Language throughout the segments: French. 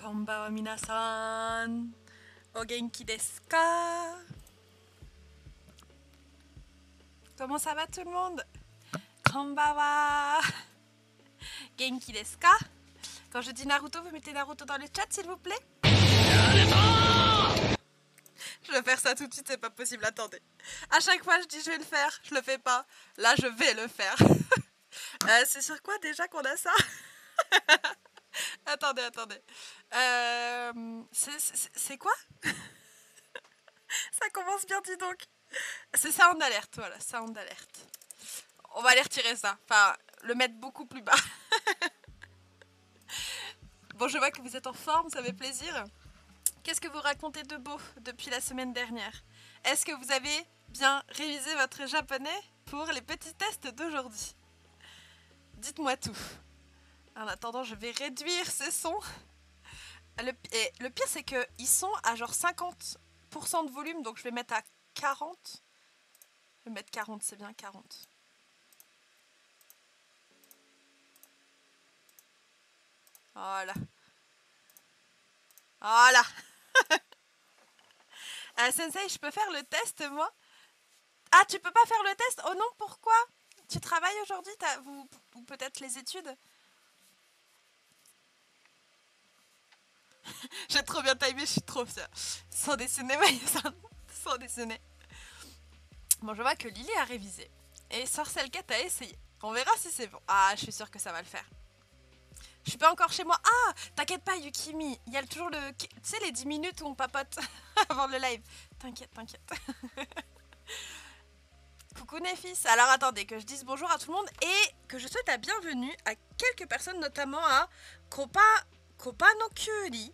Konbanwa minasan. O genki desu ka? Comment ça va tout le monde? Konbanwa. Genki desu ka? Quand je dis Naruto, vous mettez Naruto dans le chat s'il vous plaît? Je vais faire ça tout de suite, c'est pas possible, attendez. À chaque fois je dis je vais le faire, je le fais pas. Là je vais le faire. C'est sur quoi déjà qu'on a ça? Attendez. C'est quoi? Ça commence bien, dis donc. C'est sound alerte, voilà, sound alerte. On va aller retirer ça, enfin le mettre beaucoup plus bas. Bon, je vois que vous êtes en forme, ça fait plaisir. Qu'est-ce que vous racontez de beau depuis la semaine dernière? Est-ce que vous avez bien révisé votre japonais pour les petits tests d'aujourd'hui? Dites-moi tout. En attendant, je vais réduire ces sons. Le pire, c'est qu'ils sont à genre 50% de volume, donc je vais mettre à 40. Je vais mettre 40, c'est bien 40. Voilà. Voilà. Sensei, je peux faire le test, moi? Ah, tu peux pas faire le test? Oh non, pourquoi? Tu travailles aujourd'hui, ou peut-être les études? J'ai trop bien timé, je suis trop fière. Sans dessiner, sans dessiner. Bon, je vois que Lily a révisé. Et Sorcelcat a essayé. On verra si c'est bon. Ah, je suis sûre que ça va le faire. Je suis pas encore chez moi. Ah, t'inquiète pas, Yukimi. Il y a toujours le... Tu sais, les 10 minutes où on papote avant le live. T'inquiète. Coucou Néfis. Alors attendez, que je dise bonjour à tout le monde et que je souhaite la bienvenue à quelques personnes, notamment à Kopa no Kyuri,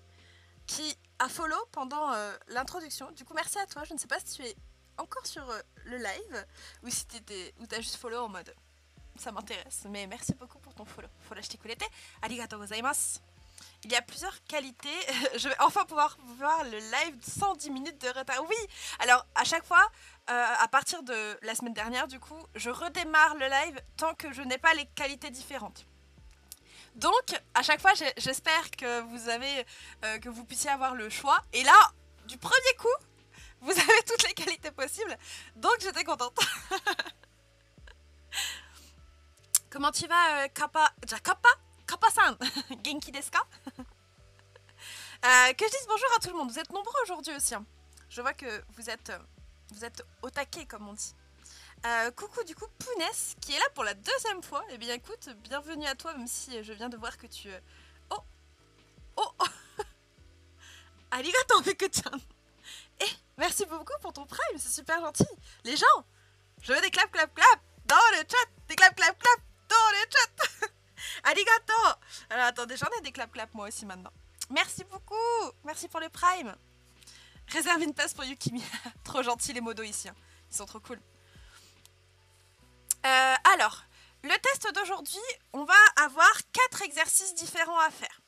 qui a follow pendant l'introduction. Du coup, merci à toi. Je ne sais pas si tu es encore sur le live ou si t'as juste follow en mode... Ça m'intéresse, mais merci beaucoup pour ton follow. Folashitekurete, arigatou gozaimasu. Il y a plusieurs qualités. Je vais enfin pouvoir voir le live sans 10 minutes de retard. Oui, alors à chaque fois, à partir de la semaine dernière, du coup, je redémarre le live tant que je n'ai pas les qualités différentes. Donc, à chaque fois, j'espère que vous puissiez avoir le choix. Et là, du premier coup, vous avez toutes les qualités possibles. Donc, j'étais contente. Comment tu vas, Kappa? Kappa-san, genki desu ka? Que je dise bonjour à tout le monde. Vous êtes nombreux aujourd'hui aussi. Hein. Je vois que vous êtes au taquet, comme on dit. Coucou, du coup, Pounès, qui est là pour la deuxième fois. Eh bien, écoute, bienvenue à toi, même si je viens de voir que tu... Oh Arigato, Miku-chan. Eh, merci beaucoup pour ton prime, c'est super gentil. Les gens, je veux des clap dans le chat. Des clap dans le chat. Arigato. Alors attendez, j'en ai des clap moi aussi maintenant. Merci beaucoup. Merci pour le prime. Réserve une place pour Yukimi. Trop gentil les modos ici. Hein. Ils sont trop cool. Alors, le test d'aujourd'hui, on va avoir 4 exercices différents à faire.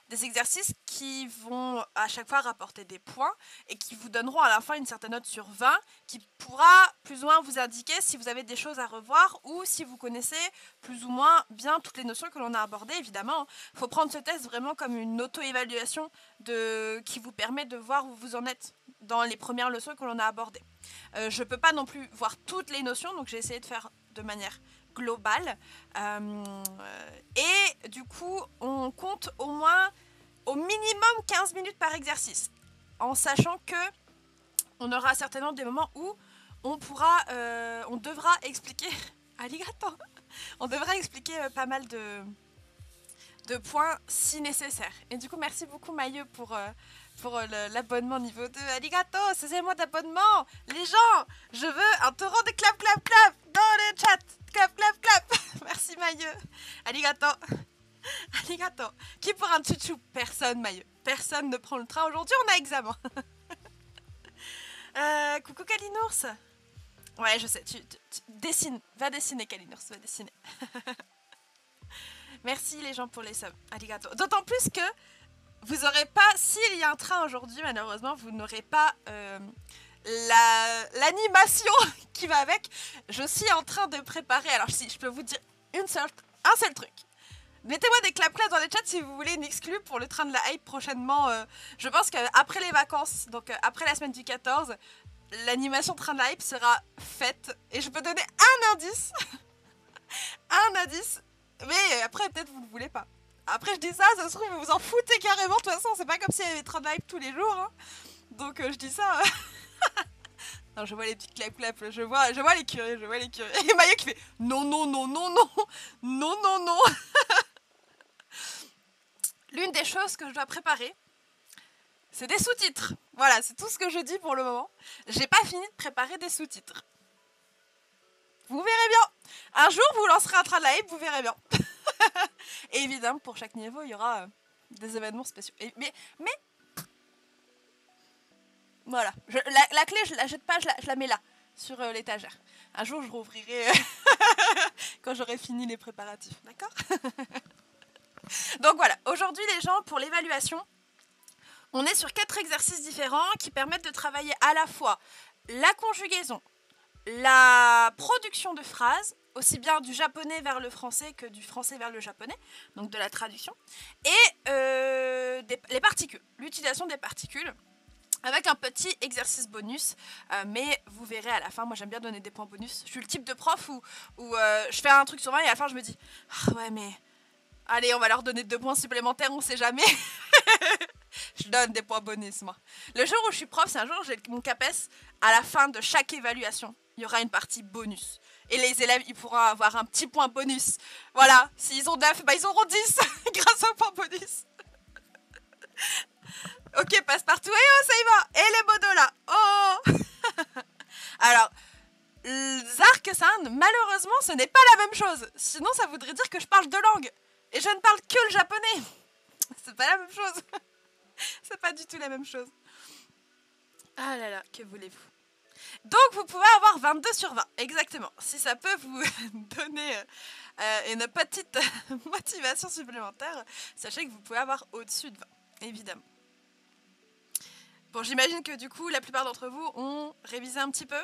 Des exercices qui vont à chaque fois rapporter des points et qui vous donneront à la fin une certaine note sur 20 qui pourra plus ou moins vous indiquer si vous avez des choses à revoir ou si vous connaissez plus ou moins bien toutes les notions que l'on a abordées. Évidemment, il faut prendre ce test vraiment comme une auto-évaluation qui vous permet de voir où vous en êtes dans les premières leçons que l'on a abordées. Je ne peux pas non plus voir toutes les notions, donc j'ai essayé de faire de manière globale. Et du coup, on compte au minimum 15 minutes par exercice, en sachant que on aura certainement des moments où on devra expliquer arigato. On devra expliquer pas mal de points si nécessaire. Et du coup, merci beaucoup Mailleux pour l'abonnement niveau 2. Arigato, c'est moi d'abonnement. Les gens, je veux un torrent de clap dans le chat. Clap. Merci Mailleux. Arigato. Qui pour un chouchou? Personne Mailleux. Personne ne prend le train aujourd'hui, on a examen. Coucou Kalinours. Ouais, je sais, tu dessines. Va dessiner Kalinours, va dessiner. Merci les gens pour les subs. Arigato. D'autant plus que vous aurez pas, s'il y a un train aujourd'hui, malheureusement, vous n'aurez pas l'animation qui va avec. Je suis en train de préparer, alors si je peux vous dire un seul truc. Mettez-moi des clap-claps dans les chats si vous voulez une exclue pour le train de la hype prochainement. Je pense qu'après les vacances, donc après la semaine du 14, l'animation train de la hype sera faite. Et je peux donner un indice. Un indice. Mais après, peut-être vous ne voulez pas. Après, je dis ça se trouve, vous vous en foutez carrément. De toute façon, c'est pas comme s'il y avait train de la hype tous les jours. Hein. Donc, je dis ça. Non, je vois les petits clap-clap. Je vois les curieux. Et Maya qui fait non, non, non, non, non. Non, non, non. L'une des choses que je dois préparer, c'est des sous-titres. Voilà, c'est tout ce que je dis pour le moment. J'ai pas fini de préparer des sous-titres. Vous verrez bien. Un jour, vous lancerez un train de la hype, vous verrez bien. Et évidemment, pour chaque niveau, il y aura des événements spéciaux. Mais voilà. La clé, je la jette pas, je la mets là, sur l'étagère. Un jour, je rouvrirai quand j'aurai fini les préparatifs. D'accord? Donc voilà, aujourd'hui les gens, pour l'évaluation, on est sur 4 exercices différents qui permettent de travailler à la fois la conjugaison, la production de phrases, aussi bien du japonais vers le français que du français vers le japonais, donc de la traduction, et les particules, l'utilisation des particules, avec un petit exercice bonus, mais vous verrez à la fin, moi j'aime bien donner des points bonus. Je suis le type de prof où je fais un truc sur 20 et à la fin je me dis « ouais mais... » Allez, on va leur donner 2 points supplémentaires, on sait jamais. Je donne des points bonus, moi. Le jour où je suis prof, c'est un jour où j'ai mon CAPES. À la fin de chaque évaluation, il y aura une partie bonus. Et les élèves, ils pourront avoir un petit point bonus. Voilà, s'ils ont 9, bah ils auront 10 grâce au point bonus. Ok, passe-partout. Et oh, ça y va. Et les modos là. Oh. Alors, Zark-san, malheureusement, ce n'est pas la même chose. Sinon, ça voudrait dire que je parle 2 langues. Et je ne parle que le japonais. C'est pas la même chose. C'est pas du tout la même chose. Ah là là, que voulez-vous? Donc vous pouvez avoir 22 sur 20, exactement. Si ça peut vous donner une petite motivation supplémentaire, sachez que vous pouvez avoir au-dessus de 20, évidemment. Bon, j'imagine que du coup, la plupart d'entre vous ont révisé un petit peu.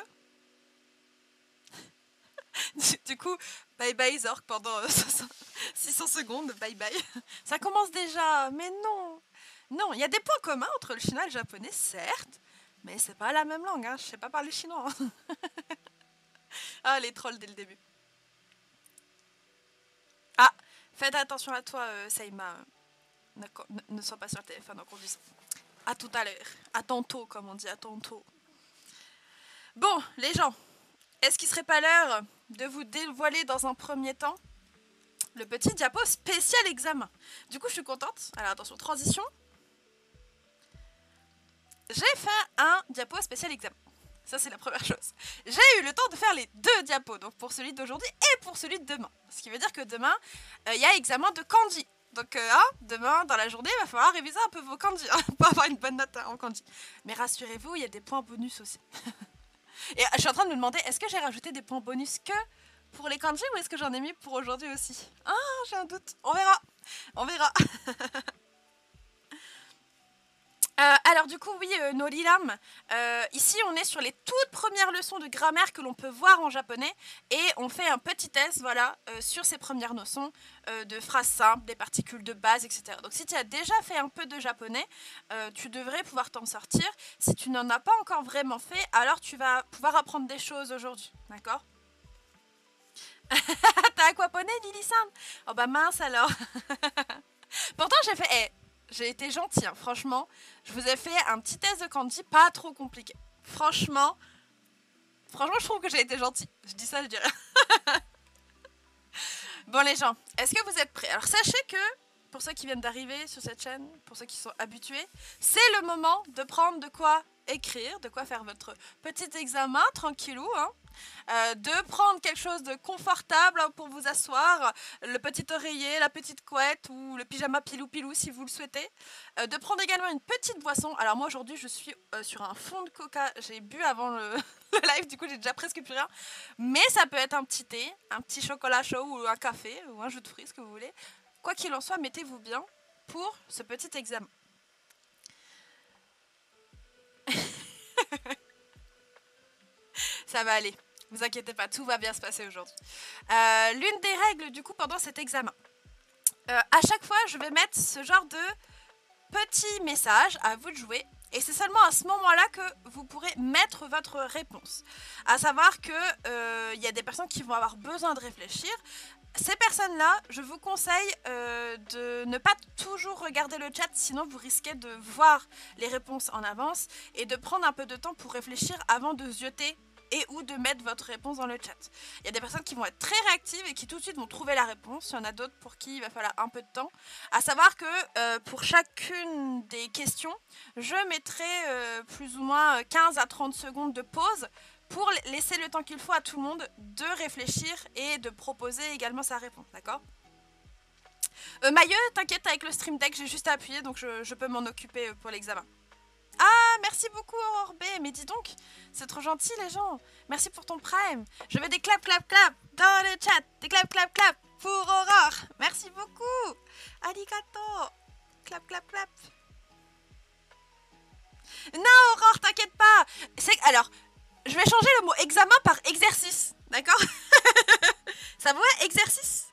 Du coup, bye bye Zork pendant 600 secondes, bye bye. Ça commence déjà, mais non. Non, il y a des points communs entre le chinois et le japonais, certes, mais c'est pas la même langue, hein. Je sais pas parler chinois. Hein. Ah, les trolls dès le début. Ah, faites attention à toi, Seima. Ne sois pas sur le téléphone en conduisant. À tout à l'heure. À tantôt, comme on dit, à tantôt. Bon, les gens, est-ce qu'il serait pas l'heure de vous dévoiler dans un premier temps le petit diapo spécial examen? Du coup, je suis contente. Alors, attention, transition. J'ai fait un diapo spécial examen. Ça, c'est la première chose. J'ai eu le temps de faire les 2 diapos, donc pour celui d'aujourd'hui et pour celui de demain. Ce qui veut dire que demain, il y a examen de kanji. Donc, demain, dans la journée, il va falloir réviser un peu vos kanji pour avoir une bonne note en kanji. Mais rassurez-vous, il y a des points bonus aussi. Et je suis en train de me demander, est-ce que j'ai rajouté des points bonus que pour les kanji ou est-ce que j'en ai mis pour aujourd'hui aussi? Ah, j'ai un doute. On verra. On verra. Alors du coup, oui, Norilam, ici on est sur les toutes premières leçons de grammaire que l'on peut voir en japonais et on fait un petit test, voilà, sur ces premières notions de phrases simples, des particules de base, etc. Donc si tu as déjà fait un peu de japonais, tu devrais pouvoir t'en sortir. Si tu n'en as pas encore vraiment fait, alors tu vas pouvoir apprendre des choses aujourd'hui, d'accord? T'as aquaponé, Lily-san? Oh bah mince alors. Pourtant j'ai fait... j'ai été gentille, hein. Franchement, je vous ai fait un petit test de kanji pas trop compliqué. Franchement, je trouve que j'ai été gentille. Je dis ça, je dis rien. Bon les gens, est-ce que vous êtes prêts? Alors sachez que, pour ceux qui viennent d'arriver sur cette chaîne, pour ceux qui sont habitués, c'est le moment de prendre de quoi écrire, de quoi faire votre petit examen, tranquillou, hein. De prendre quelque chose de confortable pour vous asseoir, le petit oreiller, la petite couette ou le pyjama pilou-pilou si vous le souhaitez. De prendre également une petite boisson. Alors moi aujourd'hui je suis sur un fond de coca, j'ai bu avant le live, du coup j'ai déjà presque plus rien. Mais ça peut être un petit thé, un petit chocolat chaud ou un café ou un jus de fruits, ce que vous voulez. Quoi qu'il en soit, mettez-vous bien pour ce petit examen. Ça va aller. Vous inquiétez pas, tout va bien se passer aujourd'hui. L'une des règles du coup pendant cet examen, à chaque fois, je vais mettre ce genre de petit message, à vous de jouer. Et c'est seulement à ce moment-là que vous pourrez mettre votre réponse. À savoir que y a des personnes qui vont avoir besoin de réfléchir. Ces personnes-là, je vous conseille de ne pas toujours regarder le chat, sinon vous risquez de voir les réponses en avance et de prendre un peu de temps pour réfléchir avant de zioter et ou de mettre votre réponse dans le chat. Il y a des personnes qui vont être très réactives et qui tout de suite vont trouver la réponse. Il y en a d'autres pour qui il va falloir un peu de temps. À savoir que pour chacune des questions, je mettrai plus ou moins 15 à 30 secondes de pause pour laisser le temps qu'il faut à tout le monde de réfléchir et de proposer également sa réponse, d'accord? Mailleux, t'inquiète, avec le stream deck, j'ai juste à appuyer, donc je peux m'en occuper pour l'examen. Ah, merci beaucoup Aurore B, mais dis donc, c'est trop gentil les gens. Merci pour ton prime. Je veux des clap clap clap dans le chat. Des clap clap clap pour Aurore. Merci beaucoup. Arigato. Clap clap clap. Non Aurore, t'inquiète pas. Alors, je vais changer le mot examen par exercice, d'accord? Ça vous va, exercice?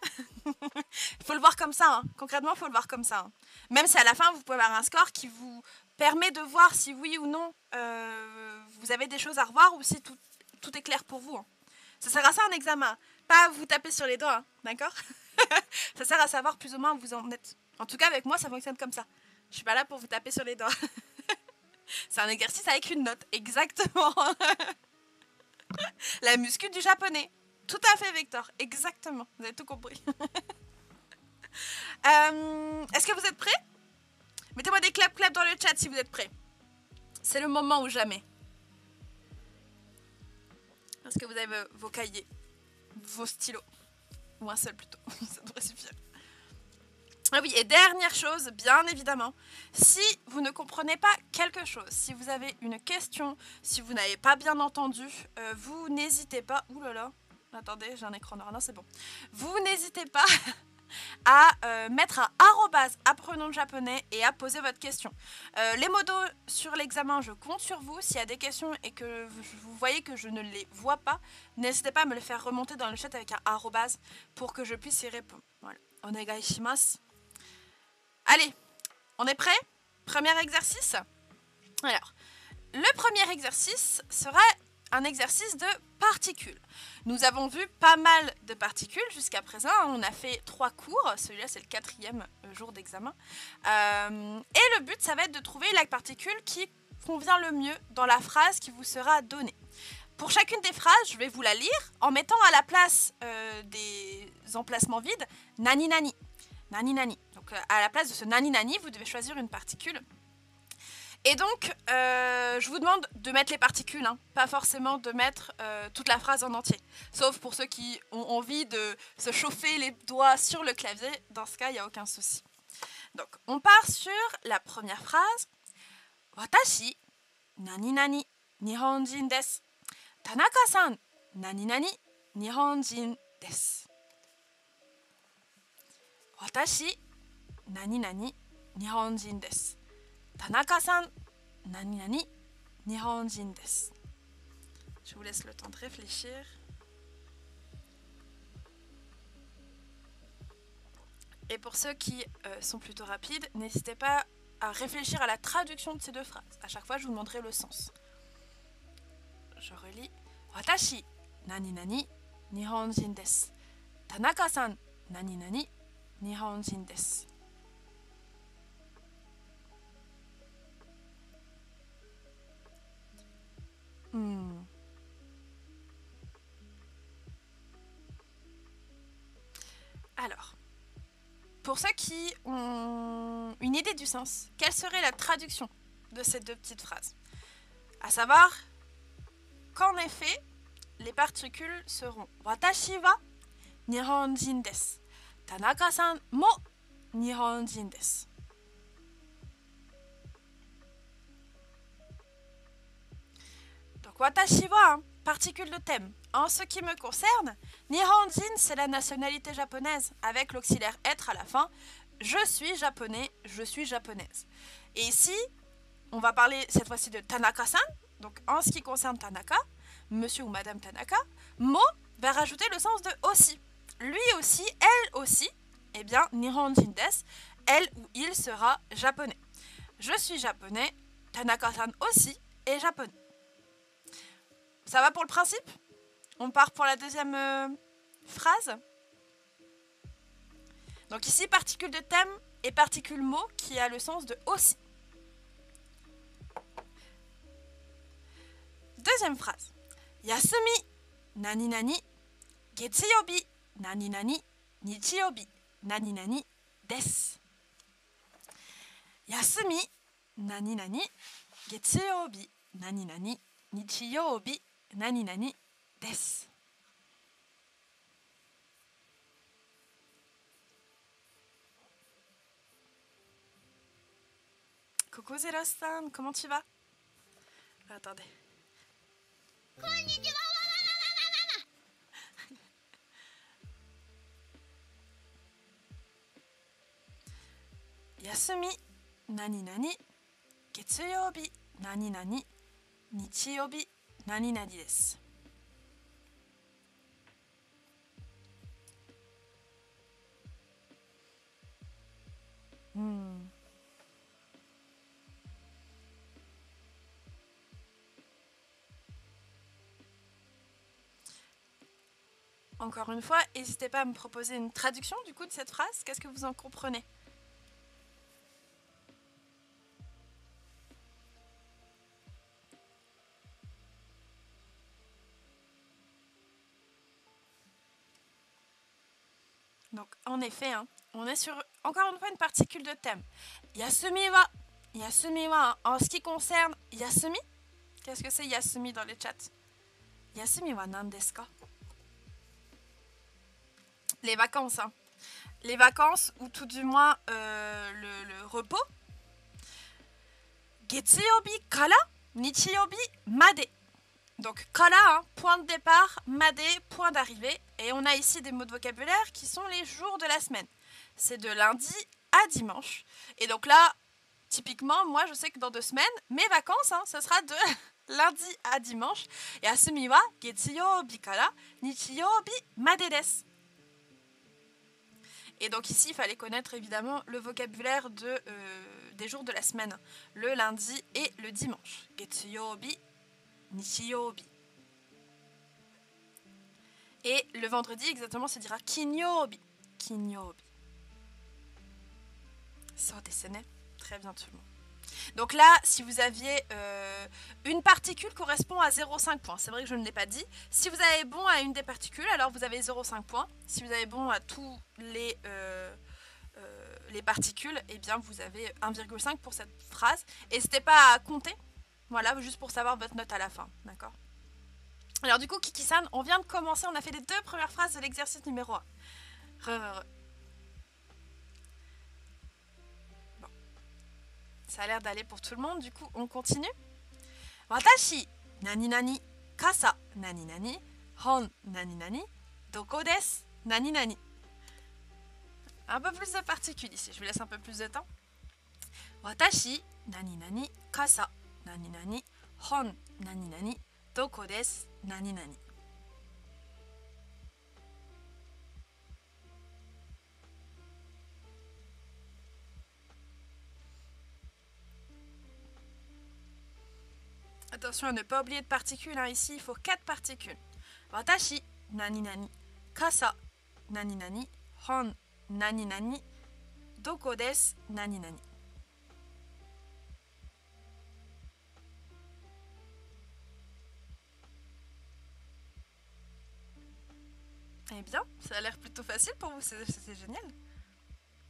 Il faut le voir comme ça, hein. Concrètement, il faut le voir comme ça, hein. Même si à la fin, vous pouvez avoir un score qui vous permet de voir si oui ou non vous avez des choses à revoir ou si tout est clair pour vous, hein. Ça sert à ça un examen, pas à vous taper sur les doigts, hein, d'accord? Ça sert à savoir plus ou moins où vous en êtes. En tout cas, avec moi, ça fonctionne comme ça. Je suis pas là pour vous taper sur les doigts. C'est un exercice avec une note, exactement. La muscu du japonais. Tout à fait, Victor. Exactement. Vous avez tout compris. Est-ce que vous êtes prêts? Mettez-moi des clap-clap dans le chat si vous êtes prêts. C'est le moment ou jamais. Est-ce que vous avez vos cahiers, vos stylos? Ou un seul plutôt. Ça devrait suffire. Ah oui, et dernière chose, bien évidemment, si vous ne comprenez pas quelque chose, si vous avez une question, si vous n'avez pas bien entendu, vous n'hésitez pas... Ouh là là, attendez, j'ai un écran noir, non c'est bon. Vous n'hésitez pas à mettre un arrobase apprenons le japonais et à poser votre question. Les modos sur l'examen, je compte sur vous. S'il y a des questions et que vous voyez que je ne les vois pas, n'hésitez pas à me le faire remonter dans le chat avec un arrobase pour que je puisse y répondre. Voilà. Onegai shimasu. Allez, on est prêt? Premier exercice. Alors, le premier exercice sera un exercice de particules. Nous avons vu pas mal de particules jusqu'à présent. On a fait 3 cours. Celui-là, c'est le 4e jour d'examen. Et le but, ça va être de trouver la particule qui convient le mieux dans la phrase qui vous sera donnée. Pour chacune des phrases, je vais vous la lire en mettant à la place des emplacements vides nani nani. Nani nani. Donc à la place de ce nani nani, vous devez choisir une particule. Et donc, je vous demande de mettre les particules, hein, pas forcément de mettre toute la phrase en entier. Sauf pour ceux qui ont envie de se chauffer les doigts sur le clavier. Dans ce cas, il n'y a aucun souci. Donc, on part sur la première phrase. Watashi, nani nani, nihonjin desu. Tanaka-san, nani nani, nihonjin desu. Watashi, nani nani, nihonjin desu. Tanaka-san, nani nani, nihonjin desu. Je vous laisse le temps de réfléchir. Et pour ceux qui sont plutôt rapides, n'hésitez pas à réfléchir à la traduction de ces deux phrases. À chaque fois, je vous demanderai le sens. Je relis. Watashi, nani nani, nihonjin desu. Tanaka-san, nani nani, nihonjin desu. Alors, pour ceux qui ont une idée du sens, quelle serait la traduction de ces deux petites phrases? À savoir qu'en effet, les particules seront Watashi wa nihonjin desu. Tanaka-san mo nihonjin desu. Donc Watashi wa, hein, particule de thème. En ce qui me concerne, Nihonjin, c'est la nationalité japonaise, avec l'auxiliaire être à la fin. Je suis japonais, je suis japonaise. Et ici, on va parler cette fois-ci de Tanaka-san. Donc en ce qui concerne Tanaka, monsieur ou madame Tanaka, mo va rajouter le sens de aussi. Lui aussi, elle aussi, eh bien, Nihonjin desu, elle ou il sera japonais. Je suis japonais, Tanaka-san aussi est japonais. Ça va pour le principe? On part pour la deuxième phrase. Donc ici, particule de thème et particule mot qui a le sens de aussi. Deuxième phrase. Yasumi, nani nani, getsuyobi, nani nani, nichiyobi, nani nani, desu. Yasumi, nani nani, getsuyobi, nani nani, nichiyobi, nani nani, desu. Coucou Zero-san, comment tu vas? Attendez. Yasumi, nani nani, getsuyobi, nani nani, nichiyobi, nani nani desu. Encore une fois, n'hésitez pas à me proposer une traduction du coup de cette phrase. Qu'est-ce que vous en comprenez? Donc, en effet, hein, on est sur, encore une fois, une particule de thème. Yasumi wa. Yasumi wa, en ce qui concerne Yasumi, qu'est-ce que c'est Yasumi dans les chats? Yasumi wa nan desu ka? Les vacances, hein. Les vacances, ou tout du moins le repos. Getsuyobi kara nichiyobi made. Donc kara, hein, point de départ, made, point d'arrivée. Et on a ici des mots de vocabulaire qui sont les jours de la semaine. C'est de lundi à dimanche. Et donc là, typiquement, moi je sais que dans 2 semaines, mes vacances, hein, ce sera de lundi à dimanche. Et asumi wa getsuyobi kara nichiyobi made desu. Et donc ici, il fallait connaître évidemment le vocabulaire des jours de la semaine. Le lundi et le dimanche. Getsuyobi, nichiyobi. Et le vendredi, exactement, se dira kinyobi. Kinyobi. So desu ne. Très bien tout le monde. Donc là, si vous aviez une particule correspond à 0,5 points. C'est vrai que je ne l'ai pas dit. Si vous avez bon à une des particules, alors vous avez 0,5 points. Si vous avez bon à tous les particules, eh bien vous avez 1,5 pour cette phrase. N'hésitez pas à compter. Voilà, juste pour savoir votre note à la fin. D'accord? Alors du coup, Kiki-san, on vient de commencer. On a fait les 2 premières phrases de l'exercice numéro 1. Ça a l'air d'aller pour tout le monde, du coup on continue. Watashi, nani nani, kasa, nani nani, hon, nani nani, doko desu, nani nani. Un peu plus de particules ici, je vous laisse un peu plus de temps. Watashi, nani nani, kasa, nani nani, hon, nani nani, doko desu, nani nani. Attention à ne pas oublier de particules, hein. Ici il faut 4 particules. Watashi, nani nani, kasa, nani nani, hon, nani nani, doko desu, nani nani. Eh bien, ça a l'air plutôt facile pour vous, c'est génial.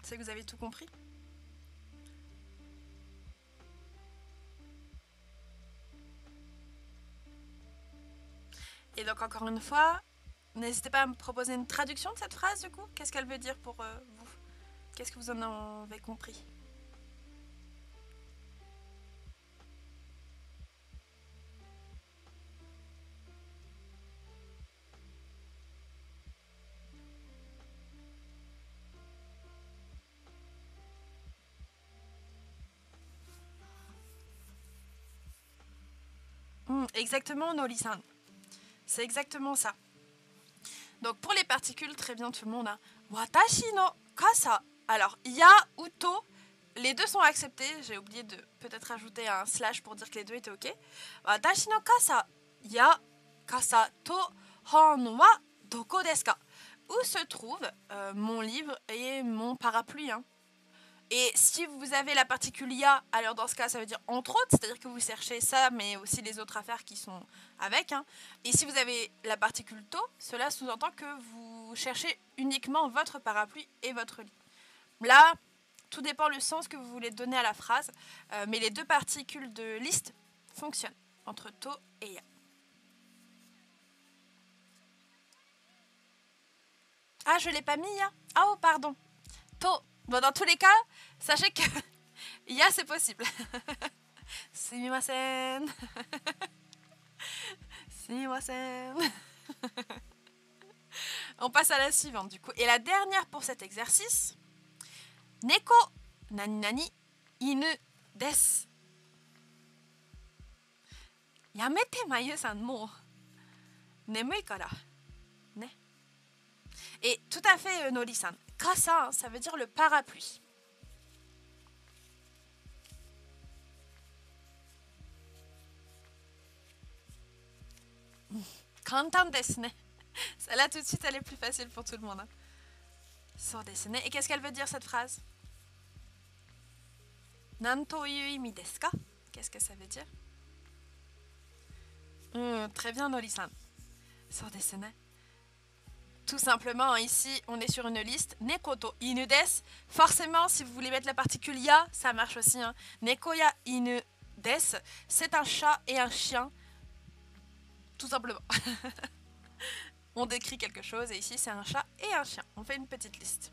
C'est que vous avez tout compris. Et donc encore une fois, n'hésitez pas à me proposer une traduction de cette phrase du coup. Qu'est-ce qu'elle veut dire pour vous? Qu'est-ce que vous en avez compris? Exactement, Noli-san. C'est exactement ça. Donc pour les particules, très bien tout le monde. Hein. Watashi no kasa. Alors, ya ou to, les deux sont acceptés. J'ai oublié de peut-être ajouter un slash pour dire que les deux étaient ok. Watashi no kasa ya kasa to hon wa doko desu ka? Où se trouve mon livre et mon parapluie, hein. Et si vous avez la particule ya, alors dans ce cas, ça veut dire entre autres, c'est-à-dire que vous cherchez ça, mais aussi les autres affaires qui sont avec, hein. Et si vous avez la particule to, cela sous-entend que vous cherchez uniquement votre parapluie et votre lit. Là, tout dépend le sens que vous voulez donner à la phrase, mais les deux particules de liste fonctionnent entre to et ya. Ah, je l'ai pas mis ya. Ah, oh, pardon. To. Bon, dans tous les cas, sachez que ya c'est possible. Sumimasen. Sumimasen. On passe à la suivante du coup. Et la dernière pour cet exercice. Neko nani nani inu desu. Yamete Mayu-san, mo nemui kara. Ne. Et tout à fait Nori-san. Kasa, ça veut dire le parapluie. Kantan desu ne. Celle-là tout de suite elle est plus facile pour tout le monde. So desu ne. Et qu'est-ce qu'elle veut dire cette phrase? Nan to yu imi desu ka? Qu'est-ce que ça veut dire? Très bien Nori-san. So desu ne. Tout simplement, ici, on est sur une liste. Neko to inu desu. Forcément, si vous voulez mettre la particule ya, ça marche aussi, hein. Neko ya inu desu. C'est un chat et un chien. Tout simplement. On décrit quelque chose et ici, c'est un chat et un chien. On fait une petite liste.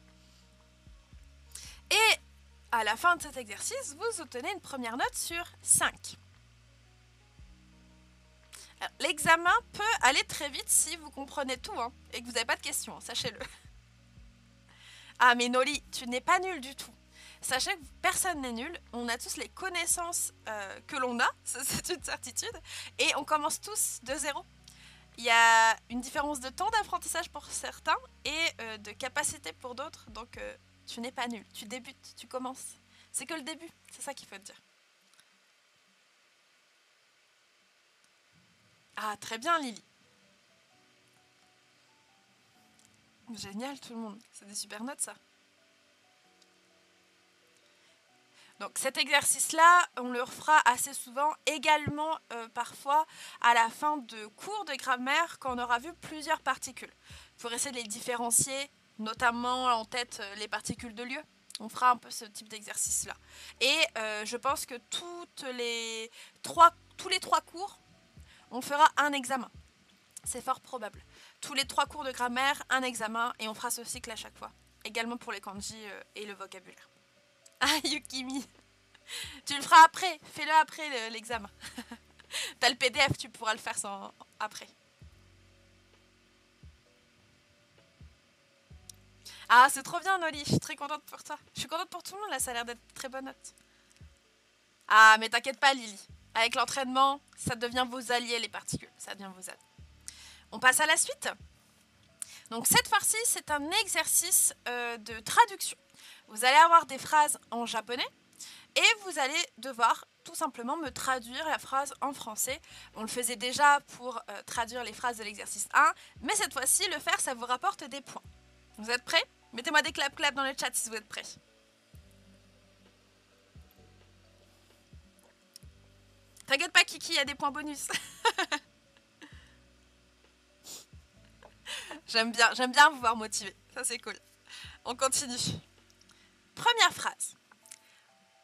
Et à la fin de cet exercice, vous obtenez une première note sur 5. L'examen peut aller très vite si vous comprenez tout, hein, et que vous n'avez pas de questions, hein, sachez-le. Ah mais Noli, tu n'es pas nul du tout. Sachez que personne n'est nul, on a tous les connaissances que l'on a, c'est une certitude, et on commence tous de zéro. Il y a une différence de temps d'apprentissage pour certains et de capacité pour d'autres, donc tu n'es pas nul, tu débutes, tu commences. C'est que le début, c'est ça qu'il faut te dire. Ah, très bien, Lily. Génial, tout le monde. C'est des super notes, ça. Donc, cet exercice-là, on le refera assez souvent, également parfois à la fin de cours de grammaire, quand on aura vu plusieurs particules. Il faut essayer de les différencier, notamment en tête les particules de lieu. On fera un peu ce type d'exercice-là. Et je pense que tous les trois cours, on fera un examen. C'est fort probable. Tous les 3 cours de grammaire, un examen, et on fera ce cycle à chaque fois. Également pour les kanji et le vocabulaire. Ah, Yukimi, tu le feras après. Fais-le après l'examen. T'as le PDF, tu pourras le faire sans après. Ah, c'est trop bien, Noli. Je suis très contente pour toi. Je suis contente pour tout le monde, là. Ça a l'air d'être très bonne note. Ah, mais t'inquiète pas, Lily. Avec l'entraînement, ça devient vos alliés, les particules. Ça devient vos alliés. On passe à la suite. Donc cette fois-ci, c'est un exercice de traduction. Vous allez avoir des phrases en japonais et vous allez devoir tout simplement me traduire la phrase en français. On le faisait déjà pour traduire les phrases de l'exercice 1, mais cette fois-ci, le faire, ça vous rapporte des points. Vous êtes prêts? Mettez-moi des clap-clap dans le chat si vous êtes prêts. T'inquiète pas, Kiki, il y a des points bonus. J'aime bien vous voir motiver. Ça, c'est cool. On continue. Première phrase.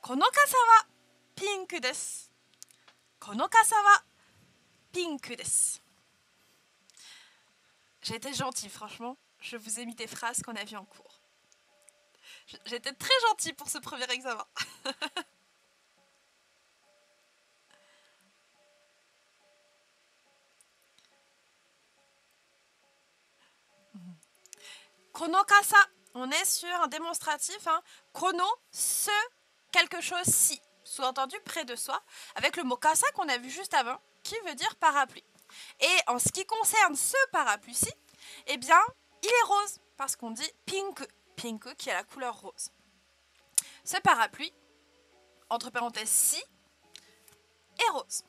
Kono kasa wa pink desu. Kono kasa wa pink desu. J'ai été gentille, franchement. Je vous ai mis des phrases qu'on a vues en cours. J'étais très gentille pour ce premier examen. Kono kasa, on est sur un démonstratif. Hein. Kono, ce, quelque chose, si. Sous-entendu près de soi. Avec le mot kasa qu'on a vu juste avant, qui veut dire parapluie. Et en ce qui concerne ce parapluie-ci, eh bien, il est rose. Parce qu'on dit pink. pink qui est la couleur rose. Ce parapluie, entre parenthèses si, est rose.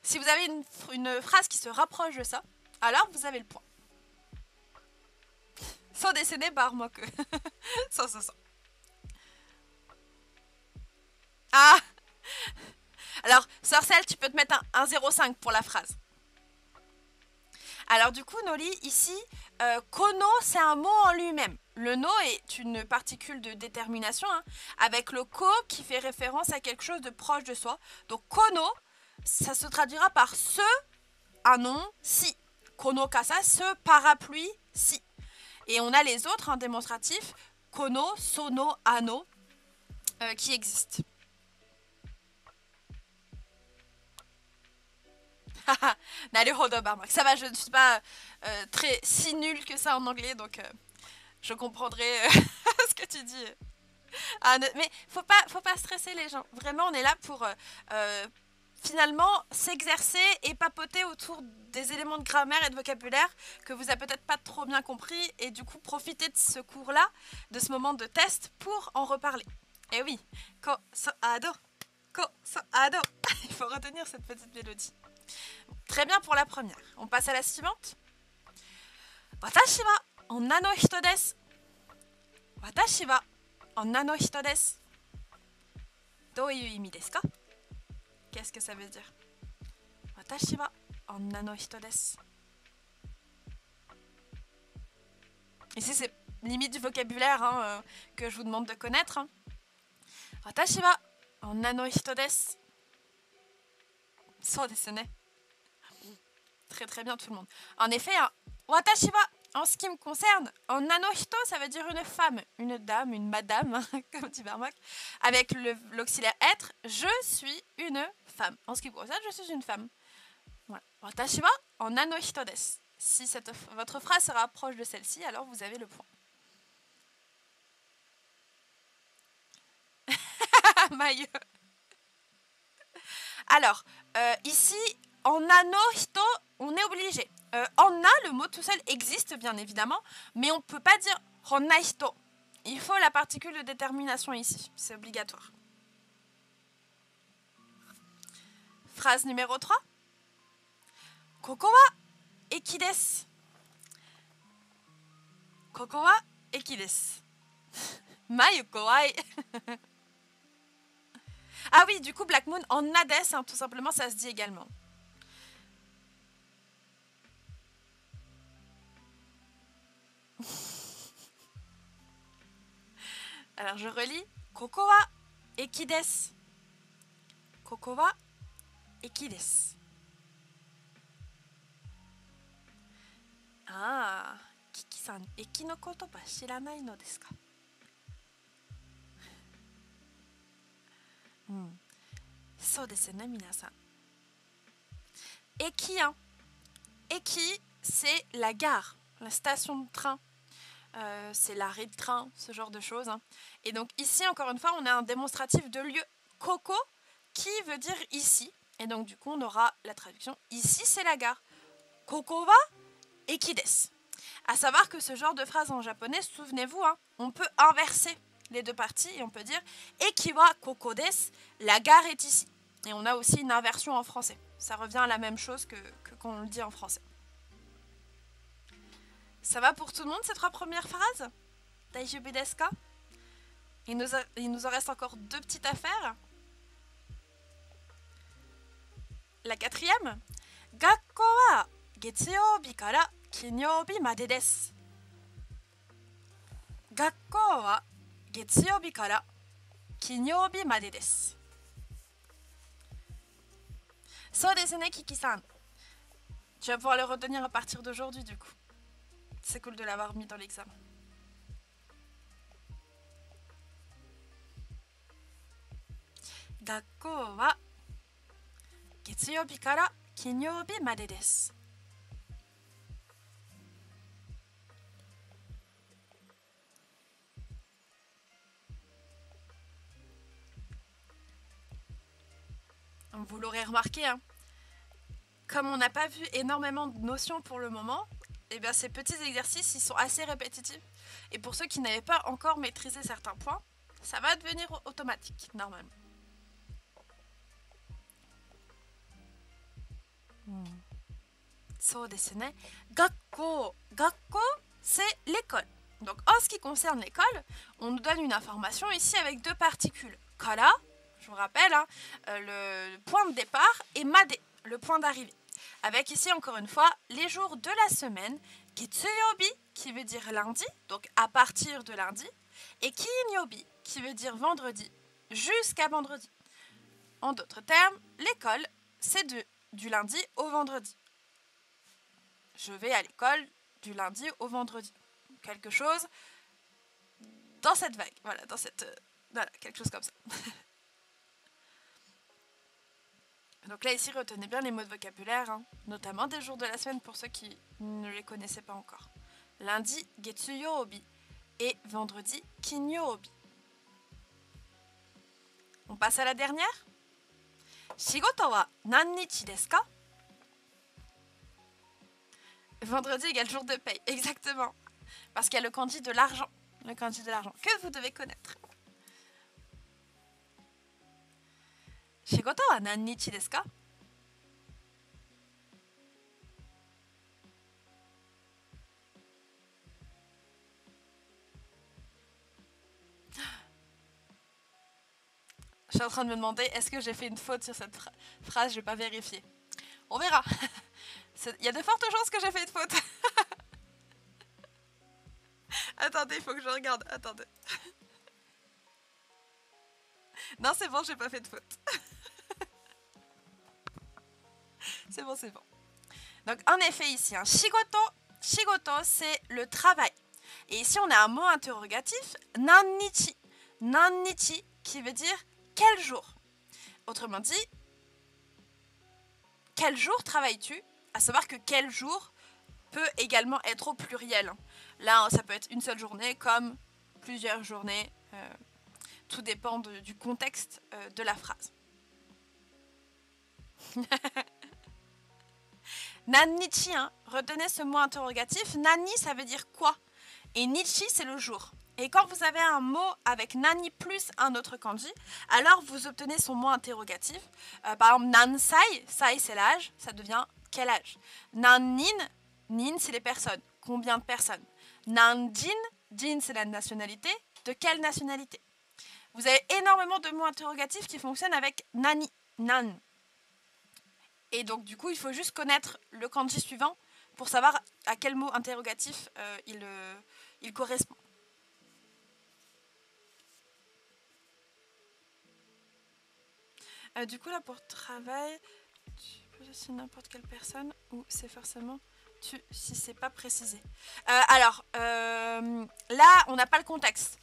Si vous avez une phrase qui se rapproche de ça, alors vous avez le point. Sans dessiner par moi que. Sans. Ah. Alors, Sorcel, tu peux te mettre un 0,5 pour la phrase. Alors du coup, Noli, ici, kono, c'est un mot en lui-même. Le no est une particule de détermination, hein, avec le ko qui fait référence à quelque chose de proche de soi. Donc kono, ça se traduira par ce, un nom, si. Kono kasa, ce parapluie, si. Et on a les autres démonstratifs, kono, sono, ano, qui existent. Naruhodo, Barmak. Ça va, je ne suis pas très si nulle que ça en anglais, donc je comprendrai ce que tu dis. Mais faut pas stresser les gens. Vraiment, on est là pour finalement s'exercer et papoter autour des éléments de grammaire et de vocabulaire que vous avez peut-être pas trop bien compris, et du coup profiter de ce cours-là, de ce moment de test pour en reparler. Et oui, ko so ado, ko so ado. Il faut retenir cette petite mélodie. Très bien pour la première. On passe à la suivante. Watashi wa onna no hito desu. Watashi wa onna no hito desu. Douyu imi desu ka? Qu'est-ce que ça veut dire? Watashi wa onna no hito desu. Ici, c'est limite du vocabulaire que je vous demande de connaître. Watashi wa onna no hito desu. So desu ne. Très très bien tout le monde. En effet, watashi wa, en ce qui me concerne, onna no hito, ça veut dire une femme, une dame, une madame, comme dit Barmak, avec l'auxiliaire être, je suis une femme. En ce qui me concerne, je suis une femme. Voilà. Watashi wa onna no hito desu. Si votre phrase se rapproche de celle-ci, alors vous avez le point. Maïe. Alors, ici, onna no hito, on est obligé. Onna, le mot tout seul existe bien évidemment, mais on ne peut pas dire onna hito. Il faut la particule de détermination ici, c'est obligatoire. Phrase numéro 3. Koko wa eki desu. Koko wa eki desu. Mayu kowai. Ah oui, du coup, Black Moon, en Hades, tout simplement, ça se dit également. Alors, je relis. Koko wa eki desu. Koko wa eki desu. Ah, Kiki-san, eki no kotoba shiranai no desu ka? So desu ne, minasan. Eki, Eki, c'est la gare, la station de train. C'est l'arrêt de train, ce genre de choses. Et donc ici, encore une fois, on a un démonstratif de lieu koko qui veut dire ici. Et donc du coup, on aura la traduction ici, c'est la gare. Koko wa eki desu. À savoir que ce genre de phrase en japonais, souvenez-vous, on peut inverser les deux parties et on peut dire eki wa koko desu, la gare est ici. Et on a aussi une inversion en français. Ça revient à la même chose que qu'on le dit en français. Ça va pour tout le monde ces trois premières phrases? Daijoubu desu ka? Il nous en reste encore deux petites affaires. La quatrième. Gakko wa getsuyoubi kara kinyoubi made desu. Gakko wa getsuyoubi kara kinyoubi made desu. So desu ne, Kiki-san. Tu vas pouvoir le retenir à partir d'aujourd'hui, du coup. C'est cool de l'avoir mis dans l'examen. Gakko wa getsuyoubi kara kinyoubi made desu. Vous l'aurez remarqué, comme on n'a pas vu énormément de notions pour le moment, et bien ces petits exercices, ils sont assez répétitifs. Et pour ceux qui n'avaient pas encore maîtrisé certains points, ça va devenir automatique, normalement. So desu ne. Gakko. Gakko, c'est l'école. Donc en ce qui concerne l'école, on nous donne une information ici avec deux particules. Kara, je vous rappelle, hein, le point de départ, et made, le point d'arrivée. Avec ici encore une fois les jours de la semaine, Getsuyobi qui veut dire lundi, donc à partir de lundi, et Kinyobi qui veut dire vendredi, jusqu'à vendredi. En d'autres termes, l'école, c'est du lundi au vendredi. Je vais à l'école du lundi au vendredi. Quelque chose dans cette vague. Voilà, dans cette... voilà, quelque chose comme ça. Donc là, ici, retenez bien les mots de vocabulaire, hein, notamment des jours de la semaine pour ceux qui ne les connaissaient pas encore. Lundi, Getsuyobi, et vendredi, Kinyobi. On passe à la dernière. Shigoto wa nannichi desu ka? Vendredi égale jour de paye, exactement. Parce qu'il y a le kanji de l'argent. Le kanji de l'argent, que vous devez connaître. Shigoto wa nannichi desu ka? Je suis en train de me demander, est-ce que j'ai fait une faute sur cette phrase? Je vais pas vérifier. On verra. Il y a de fortes chances que j'ai fait une faute. Attendez, il faut que je regarde. Attendez. Non, c'est bon, j'ai pas fait de faute. C'est bon, c'est bon. Donc, en effet, ici, hein, shigoto, shigoto, c'est le travail. Et ici, on a un mot interrogatif, nannichi. Nannichi, qui veut dire quel jour. Autrement dit, quel jour travailles-tu? À savoir que quel jour peut également être au pluriel. Là, ça peut être une seule journée comme plusieurs journées. Tout dépend du contexte de la phrase. Nannichi, hein, retenez ce mot interrogatif. Nani, ça veut dire quoi? Et nichi, c'est le jour. Et quand vous avez un mot avec nani plus un autre kanji, alors vous obtenez son mot interrogatif. Par exemple, nansai, sai c'est l'âge, ça devient quel âge? Nannin, nin c'est les personnes, combien de personnes? Nanjin, jin c'est la nationalité, de quelle nationalité? Vous avez énormément de mots interrogatifs qui fonctionnent avec nani, nan. Et donc du coup, il faut juste connaître le kanji suivant pour savoir à quel mot interrogatif il correspond. Du coup, là, pour travail, tu peux laisser n'importe quelle personne ou c'est forcément tu si c'est pas précisé. Alors, là, on n'a pas le contexte.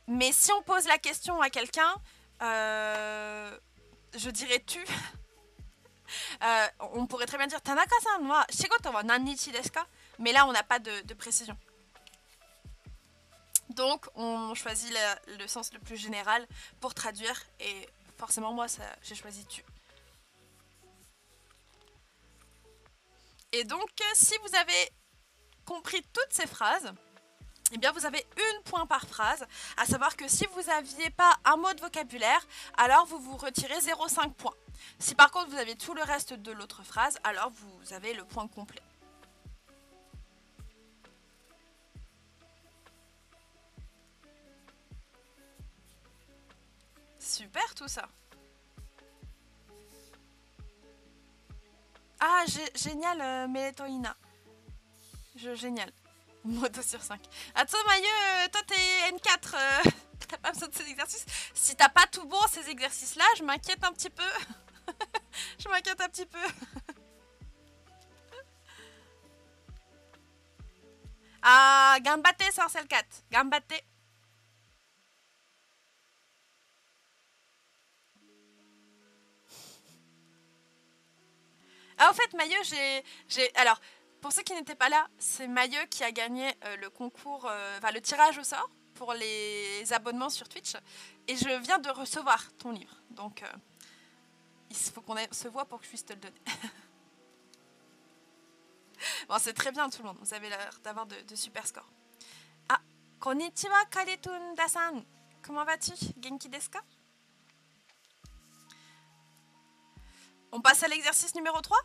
Mais si on pose la question à quelqu'un, je dirais tu. On pourrait très bien dire Tanaka-san wa shigoto wa nannichi desu ka? Mais là, on n'a pas de précision. Donc, on choisit le sens le plus général pour traduire. Et forcément, moi, j'ai choisi tu. Et donc, si vous avez compris toutes ces phrases, eh bien, vous avez un point par phrase. À savoir que si vous n'aviez pas un mot de vocabulaire, alors vous vous retirez 0,5 points. Si par contre, vous avez tout le reste de l'autre phrase, alors vous avez le point complet. Super tout ça. Ah, génial, Meletoina. Génial. Moto sur 5. Attends, Mailleux, toi t'es N4. T'as pas besoin de ces exercices. Si t'as pas tout bon ces exercices-là, je m'inquiète un petit peu. Je m'inquiète un petit peu. Ah, Gambate, Sorcel 4. Gambate. Ah, en fait, Mailleux, alors, pour ceux qui n'étaient pas là, c'est Mailleux qui a gagné le concours, enfin le tirage au sort pour les abonnements sur Twitch. Et je viens de recevoir ton livre. Donc, il faut qu'on se voit pour que je puisse te le donner. Bon, c'est très bien tout le monde, vous avez l'air d'avoir de super scores. Ah, konnichiwa Karitunda-san. Comment vas-tu? Genki desu ka? On passe à l'exercice numéro 3.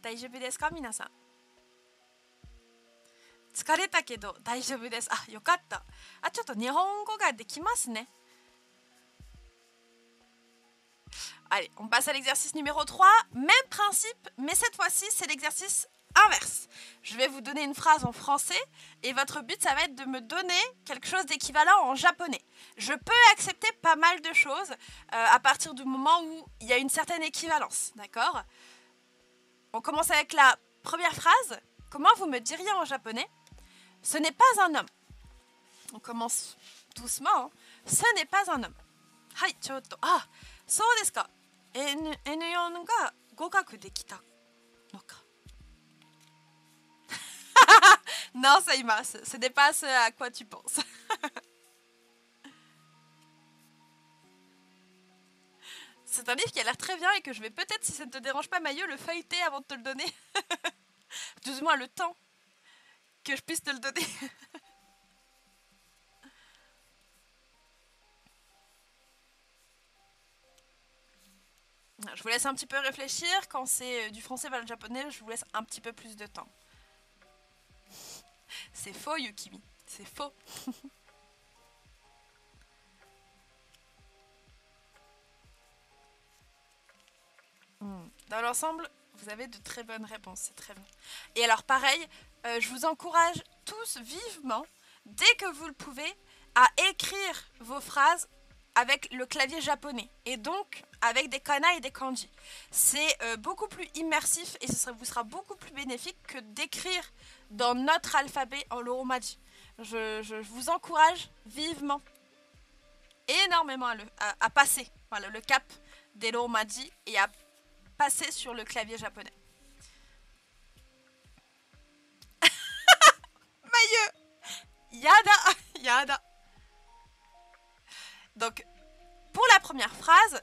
Daijoubu desu ka, minasan? 疲れたけど大丈夫です。あ、よかった。あ、ちょっと日本語ができますね。Allez, on passe à l'exercice numéro 3. Même principe, mais cette fois-ci, c'est l'exercice inverse. Je vais vous donner une phrase en français et votre but, ça va être de me donner quelque chose d'équivalent en japonais. Je peux accepter pas mal de choses à partir du moment où il y a une certaine équivalence. D'accord? On commence avec la première phrase. Comment vous me diriez en japonais? Ce n'est pas un homme. On commence doucement. Hein. Ce n'est pas un homme. Hai, chotto. Ah, so desu ka. N4 ga gokaku dekita no ka. Non, ça y va. Ce n'est pas ce à quoi tu penses. C'est un livre qui a l'air très bien et que je vais peut-être, si ça ne te dérange pas, Maillot, le feuilleter avant de te le donner. Plus ou moins le temps que je puisse te le donner. Je vous laisse un petit peu réfléchir. Quand c'est du français vers le japonais, je vous laisse un petit peu plus de temps. C'est faux, Yukimi. C'est faux. Dans l'ensemble, vous avez de très bonnes réponses. C'est très bien. Et alors, pareil, je vous encourage tous vivement, dès que vous le pouvez, à écrire vos phrases avec le clavier japonais et donc avec des kana et des kanji. C'est beaucoup plus immersif et vous sera beaucoup plus bénéfique que d'écrire dans notre alphabet en romaji. Je vous encourage vivement, énormément à passer voilà, le cap des romaji et à passer sur le clavier japonais. Maillot Yada Yada. Donc, pour la première phrase,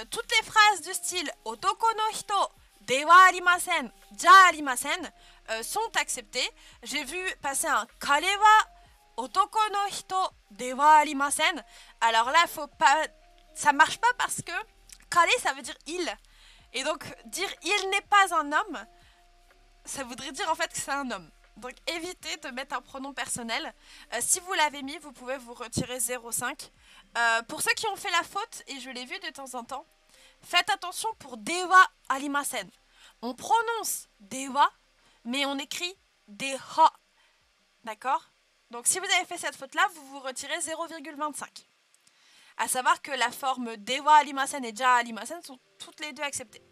toutes les phrases du style Otoko no hito de wa arimasen, ja arimasen sont acceptées. J'ai vu passer un kare wa otoko no hito de wa arimasen. Alors là, faut pas, ça marche pas parce que kare ça veut dire il. Et donc, dire il n'est pas un homme, ça voudrait dire en fait que c'est un homme. Donc évitez de mettre un pronom personnel. Si vous l'avez mis, vous pouvez vous retirer 0,5. Pour ceux qui ont fait la faute, et je l'ai vu de temps en temps, faites attention pour dewa arimasen. On prononce dewa, mais on écrit deha. D'accord? Donc si vous avez fait cette faute-là, vous vous retirez 0,25. À savoir que la forme dewa arimasen et ja arimasen sont toutes les deux acceptées.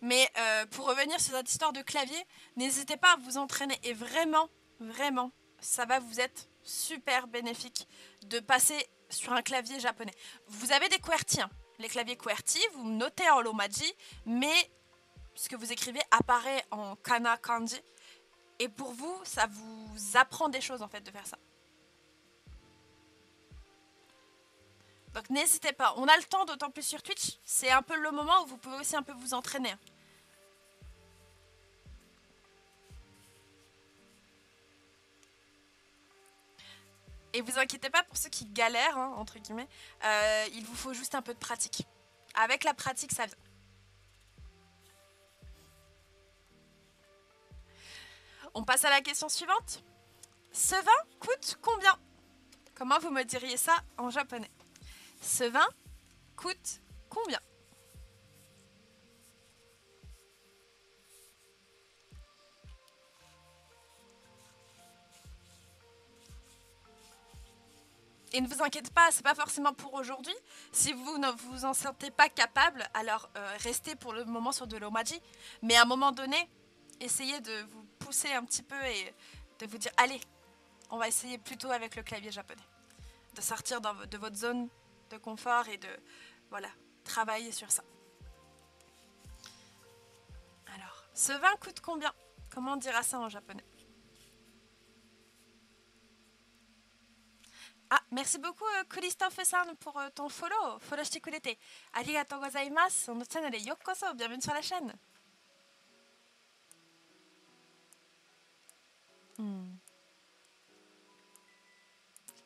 Mais pour revenir sur cette histoire de clavier, n'hésitez pas à vous entraîner. Et vraiment, vraiment, ça va vous être super bénéfique de passer sur un clavier japonais. Vous avez des QWERTY, hein. Les claviers QWERTY, vous notez en romaji, mais ce que vous écrivez apparaît en kana kanji. Et pour vous, ça vous apprend des choses en fait de faire ça. Donc n'hésitez pas, on a le temps, d'autant plus sur Twitch. C'est un peu le moment où vous pouvez aussi un peu vous entraîner. Et vous inquiétez pas pour ceux qui galèrent, hein, entre guillemets, il vous faut juste un peu de pratique. Avec la pratique, ça vient. On passe à la question suivante. Ce vin coûte combien? Comment vous me diriez ça en japonais? Ce vin coûte combien? Et ne vous inquiétez pas, c'est pas forcément pour aujourd'hui. Si vous ne vous en sentez pas capable, alors restez pour le moment sur de l'omaji. Mais à un moment donné, essayez de vous pousser un petit peu et de vous dire allez, on va essayer plutôt avec le clavier japonais. De sortir de votre zone de confort et de voilà, travailler sur ça. Alors, ce vin coûte combien? Comment on dira ça en japonais? Ah, merci beaucoup Christophe-san pour ton follow. Followしてくれてありがとうございます。On notre channel est Yokoso, bienvenue sur la chaîne. うん。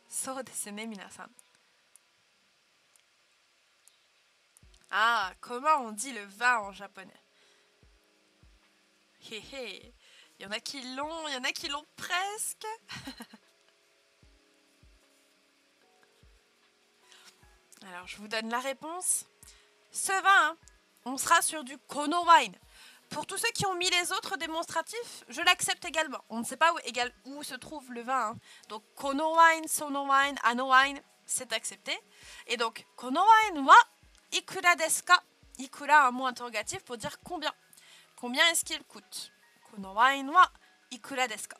そうですね、皆さん。Ah, comment on dit le vin en japonais? Hé hé. Il y en a qui l'ont, il y en a qui l'ont presque. Alors, je vous donne la réponse. Ce vin, hein, on sera sur du Kono Wine. Pour tous ceux qui ont mis les autres démonstratifs, je l'accepte également. On ne sait pas où se trouve le vin. Hein. Donc, Kono Wine, Sono Wine, Ano Wine, c'est accepté. Et donc, Kono Wine wa ikura desu ka? Ikura, un mot interrogatif pour dire combien. Combien est-ce qu'il coûte? Kono Wine wa ikura desu ka?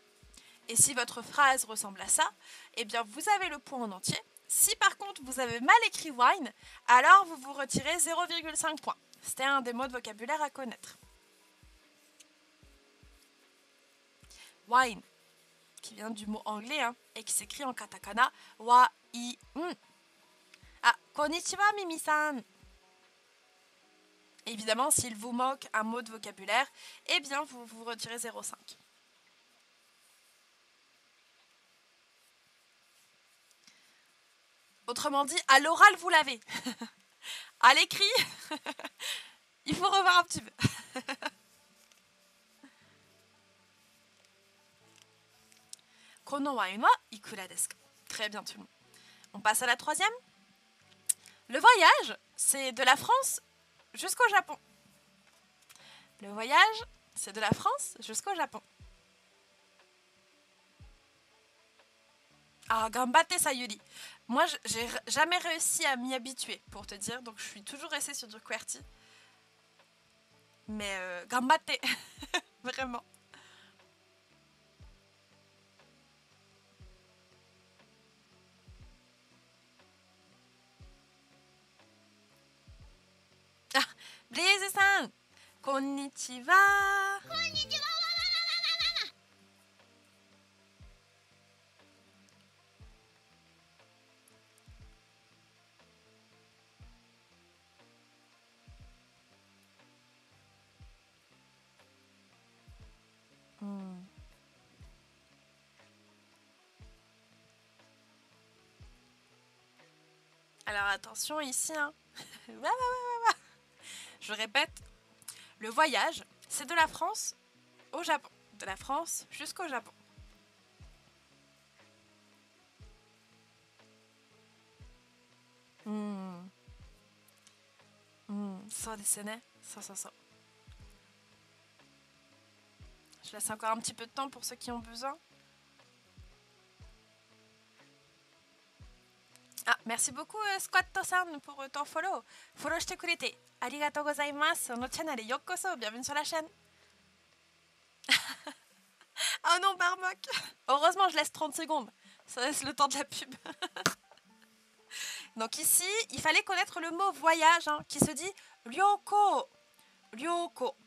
Et si votre phrase ressemble à ça, eh bien, vous avez le point en entier. Si par contre vous avez mal écrit wine, alors vous vous retirez 0,5 points. C'était un des mots de vocabulaire à connaître. Wine, qui vient du mot anglais hein, et qui s'écrit en katakana wa-i-n. Ah, konnichiwa Mimi-san. Évidemment, s'il vous manque un mot de vocabulaire, eh bien vous vous retirez 0,5. Autrement dit, à l'oral, vous l'avez. À l'écrit, il faut revoir un petit peu. Kono wine wa ikura desu ka? Très bien tout le monde. On passe à la troisième. Le voyage, c'est de la France jusqu'au Japon. Le voyage, c'est de la France jusqu'au Japon. Ah, gambatte Sayuri. Moi, j'ai jamais réussi à m'y habituer, pour te dire. Donc, je suis toujours restée sur du QWERTY. Mais gambatte. Vraiment. Ah, Blaise-san. Konnichiwa. Konnichiwa. Alors attention ici, hein. Je répète, le voyage, c'est de la France au Japon. De la France jusqu'au Japon. So desu ne. So. Je laisse encore un petit peu de temps pour ceux qui ont besoin. Ah, merci beaucoup Squatto-san pour ton follow. Follow shite kurete. Arigatou gozaimasu. Notre channel est Yokoso. Bienvenue sur la chaîne. Oh non, Barmock. Heureusement, je laisse 30 secondes. Ça laisse le temps de la pub. Donc ici, il fallait connaître le mot voyage, hein, qui se dit ryoko. Ryoko.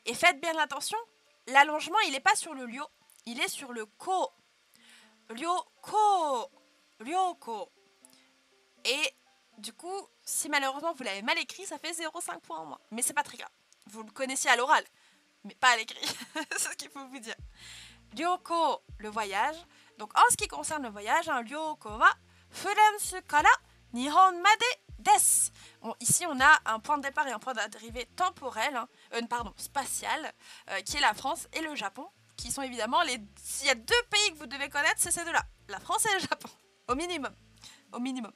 Et faites bien attention, l'allongement, il n'est pas sur le ryo, il est sur le ko. Ryoko. Ryoko. Et du coup, si malheureusement vous l'avez mal écrit, ça fait 0,5 points en moins. Mais c'est pas très grave. Vous le connaissiez à l'oral, mais pas à l'écrit. C'est ce qu'il faut vous dire. Ryoko, le voyage. Donc en ce qui concerne le voyage, hein, ryoko wa furensu kara nihon made desu. Bon, ici on a un point de départ et un point d'arrivée temporel, hein, spatial, qui est la France et le Japon, qui sont évidemment les... S'il y a deux pays que vous devez connaître, c'est ces deux-là. La France et le Japon, au minimum. Au minimum.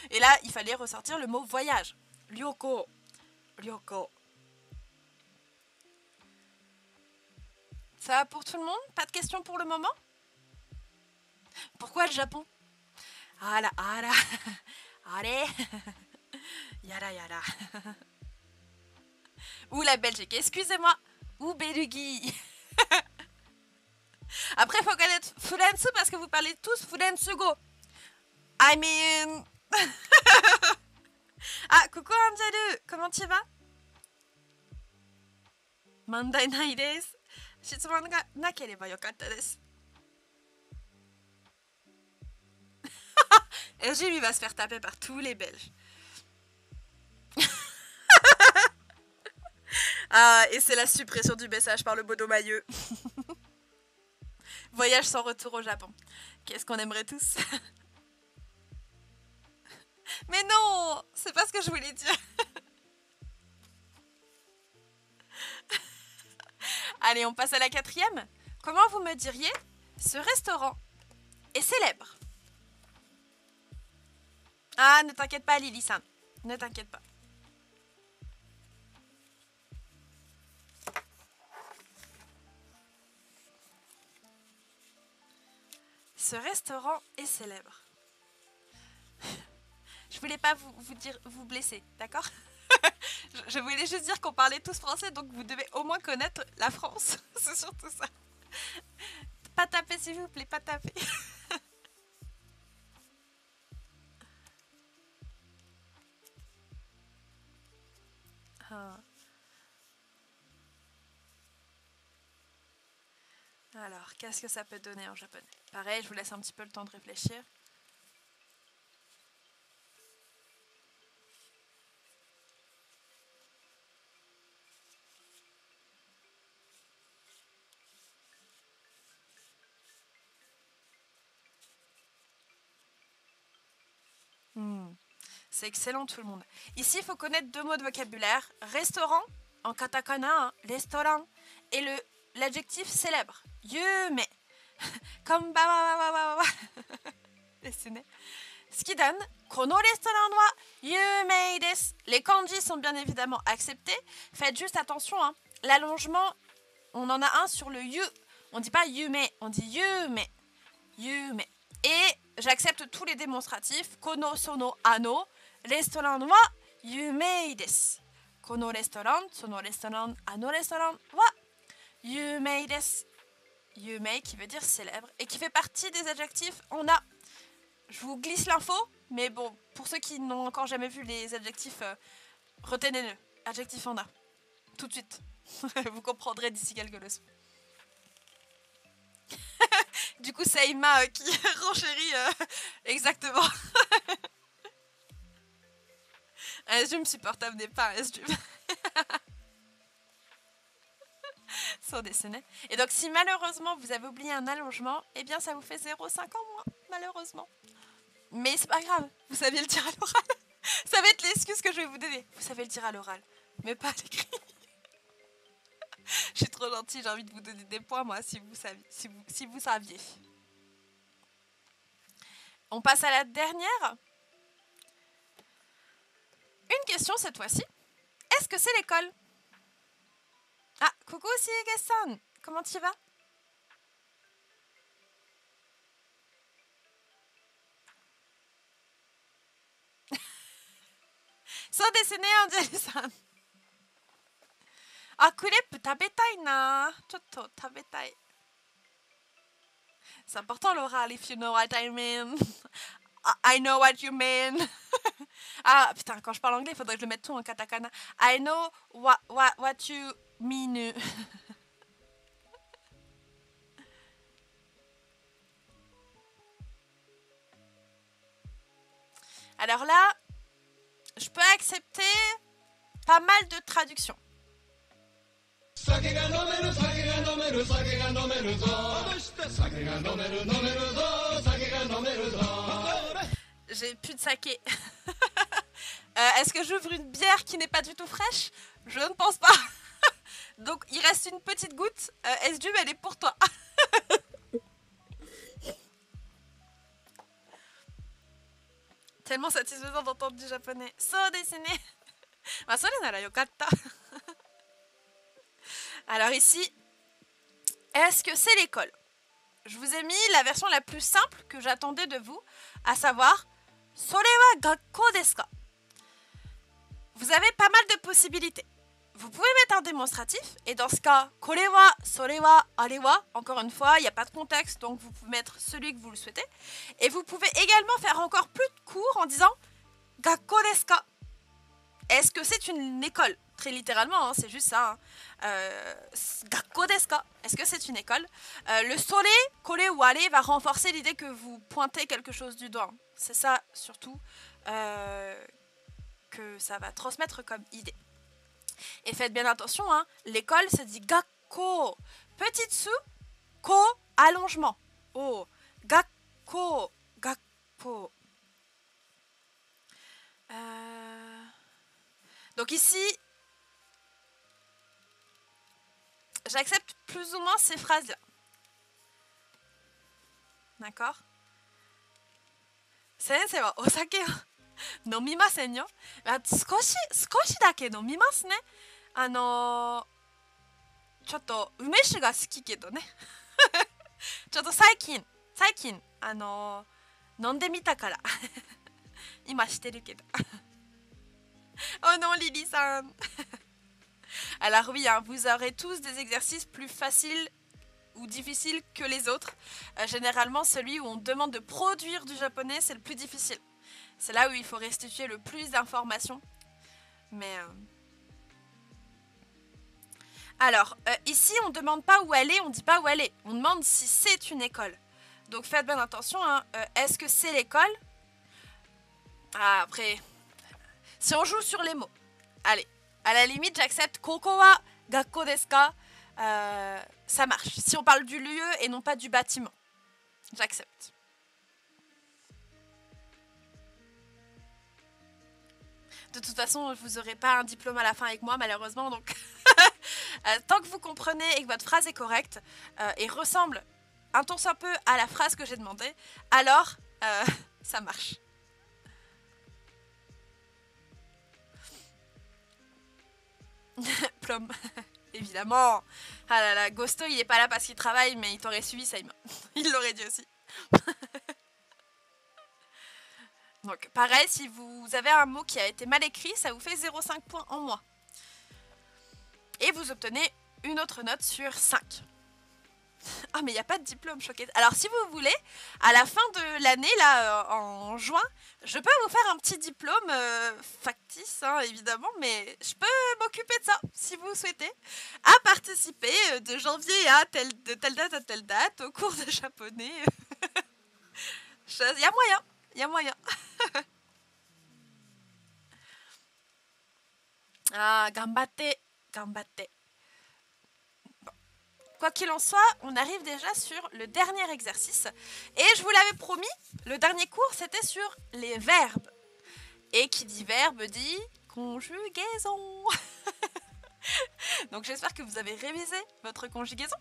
Et là, il fallait ressortir le mot voyage. Ryoko. Ryoko. Ça va pour tout le monde? Pas de questions pour le moment? Pourquoi le Japon? Ara. Allez. Yara. Ou la Belgique, excusez-moi. Ou Belgique. Après, il faut connaître Furensu parce que vous parlez tous Furensugo. I mean... Ah, coucou Angelu, comment tu vas? Mandai nai desu. Shitsumon ga nakereba yokatta desu. SG lui va se faire taper par tous les Belges. Ah, et c'est la suppression du message par le Bodo-Mailleux. Voyage sans retour au Japon. Qu'est-ce qu'on aimerait tous. Mais non, c'est pas ce que je voulais dire. Allez, on passe à la 4e. Comment vous me diriez ce restaurant est célèbre? Ah, ne t'inquiète pas, Lily-san. Ne t'inquiète pas. Ce restaurant est célèbre. Je voulais pas vous blesser, d'accord? Je voulais juste dire qu'on parlait tous français, donc vous devez au moins connaître la France. C'est surtout ça. Pas taper, s'il vous plaît, pas taper. Ah. Alors, qu'est-ce que ça peut donner en japonais? Pareil, je vous laisse un petit peu le temps de réfléchir. C'est excellent tout le monde. Ici, il faut connaître 2 mots de vocabulaire. Restaurant, en katakana, hein, restaurant, et l'adjectif célèbre. Yume. Comme ba. Ce qui donne kono restaurant wa yumei desu. Les kanji sont bien évidemment acceptés. Faites juste attention, hein. L'allongement, on en a un sur le yu. On dit pas yume, on dit yume. Yume. Et j'accepte tous les démonstratifs. Kono sono ano. Restaurant wa yumei desu. Kono restaurant, sono restaurant, ano restaurant wa yumei desu. Yumei qui veut dire célèbre et qui fait partie des adjectifs on a. Je vous glisse l'info, mais bon, pour ceux qui n'ont encore jamais vu les adjectifs, retenez-le. Adjectif on a. Tout de suite. Vous comprendrez d'ici quelques leçons. Du coup, c'est Emma qui renchérit exactement. Un S-Jum supportable n'est pas un S-Jum. Sans dessiner. Et donc, si malheureusement vous avez oublié un allongement, eh bien ça vous fait 0,5 en moins, malheureusement. Mais c'est pas grave, vous savez le dire à l'oral. Ça va être l'excuse que je vais vous donner. Vous savez le dire à l'oral, mais pas à l'écrit. Je suis trop gentille, j'ai envie de vous donner des points, moi, si vous saviez. On passe à la dernière. Une question cette fois-ci. Est-ce que c'est l'école? Ah, coucou Siege-san. Comment tu vas? Sans dessiner, Angeli-san. Ah, crepe, tabetai na. Chotto, tabetai. C'est important l'oral, if you know what I mean. I know what you mean. Ah, putain, quand je parle anglais, il faudrait que je le mette tout en katakana. I know what you mean. Alors là, je peux accepter pas mal de traductions. J'ai plus de saké. Est-ce que j'ouvre une bière qui n'est pas du tout fraîche? Je ne pense pas. Donc il reste une petite goutte. S-Jum, elle est pour toi. Tellement satisfaisant d'entendre du japonais. So dessiné. Alors ici, est-ce que c'est l'école? Je vous ai mis la version la plus simple que j'attendais de vous, à savoir Sore wa gakko desu ka? Vous avez pas mal de possibilités. Vous pouvez mettre un démonstratif, et dans ce cas, kore wa, sore wa, are wa, encore une fois, il n'y a pas de contexte, donc vous pouvez mettre celui que vous le souhaitez. Et vous pouvez également faire encore plus de cours en disant gakko desu ka? Est-ce que c'est une école? Très littéralement, hein, c'est juste ça. Gakko desu ka? Est-ce que c'est une école? Le sore, kore ou are va renforcer l'idée que vous pointez quelque chose du doigt. C'est ça surtout que ça va transmettre comme idée. Et faites bien attention, hein, l'école se dit gakko. Petite sou, ko, allongement. Oh, gakko, gakko. Donc ici, j'accepte plus ou moins ces phrases-là. D'accord? Sensei wa osake wa nomimasen yo. 少しだけ飲みますね。ちょっと梅酒が好きけどね。ちょっと最近飲んでみたから。今してるけど。Oh non, Lily-san. Alors oui, hein, vous aurez tous des exercices plus faciles ou difficiles que les autres. Généralement, celui où on demande de produire du japonais, c'est le plus difficile. C'est là où il faut restituer le plus d'informations. Mais... Alors, ici, on ne demande pas où elle est, on ne dit pas où elle est. On demande si c'est une école. Donc faites bien attention, hein. Est-ce que c'est l'école? Ah, après... Si on joue sur les mots, allez, à la limite, j'accepte Koko wa gakko desu ka, ça marche. Si on parle du lieu et non pas du bâtiment, j'accepte. De toute façon, vous n'aurez pas un diplôme à la fin avec moi, malheureusement, donc tant que vous comprenez et que votre phrase est correcte et ressemble un tant soit peu à la phrase que j'ai demandée, alors ça marche. Plum, évidemment. Ah là là, Gosto il est pas là parce qu'il travaille, mais il t'aurait suivi, ça il l'aurait dit aussi. Donc pareil, si vous avez un mot qui a été mal écrit, ça vous fait 0,5 points en moins. Et vous obtenez une autre note sur 5. Ah mais il n'y a pas de diplôme, choquée. Alors si vous voulez, à la fin de l'année, là, en juin, je peux vous faire un petit diplôme factice, hein, évidemment, mais je peux m'occuper de ça, si vous souhaitez, à participer de janvier à de telle date à telle date au cours de japonais. Il y a moyen, il y a moyen. Ah, gambatte, gambatte. Quoi qu'il en soit, on arrive déjà sur le dernier exercice. Et je vous l'avais promis, le dernier cours, c'était sur les verbes. Et qui dit verbe dit conjugaison. Donc j'espère que vous avez révisé votre conjugaison.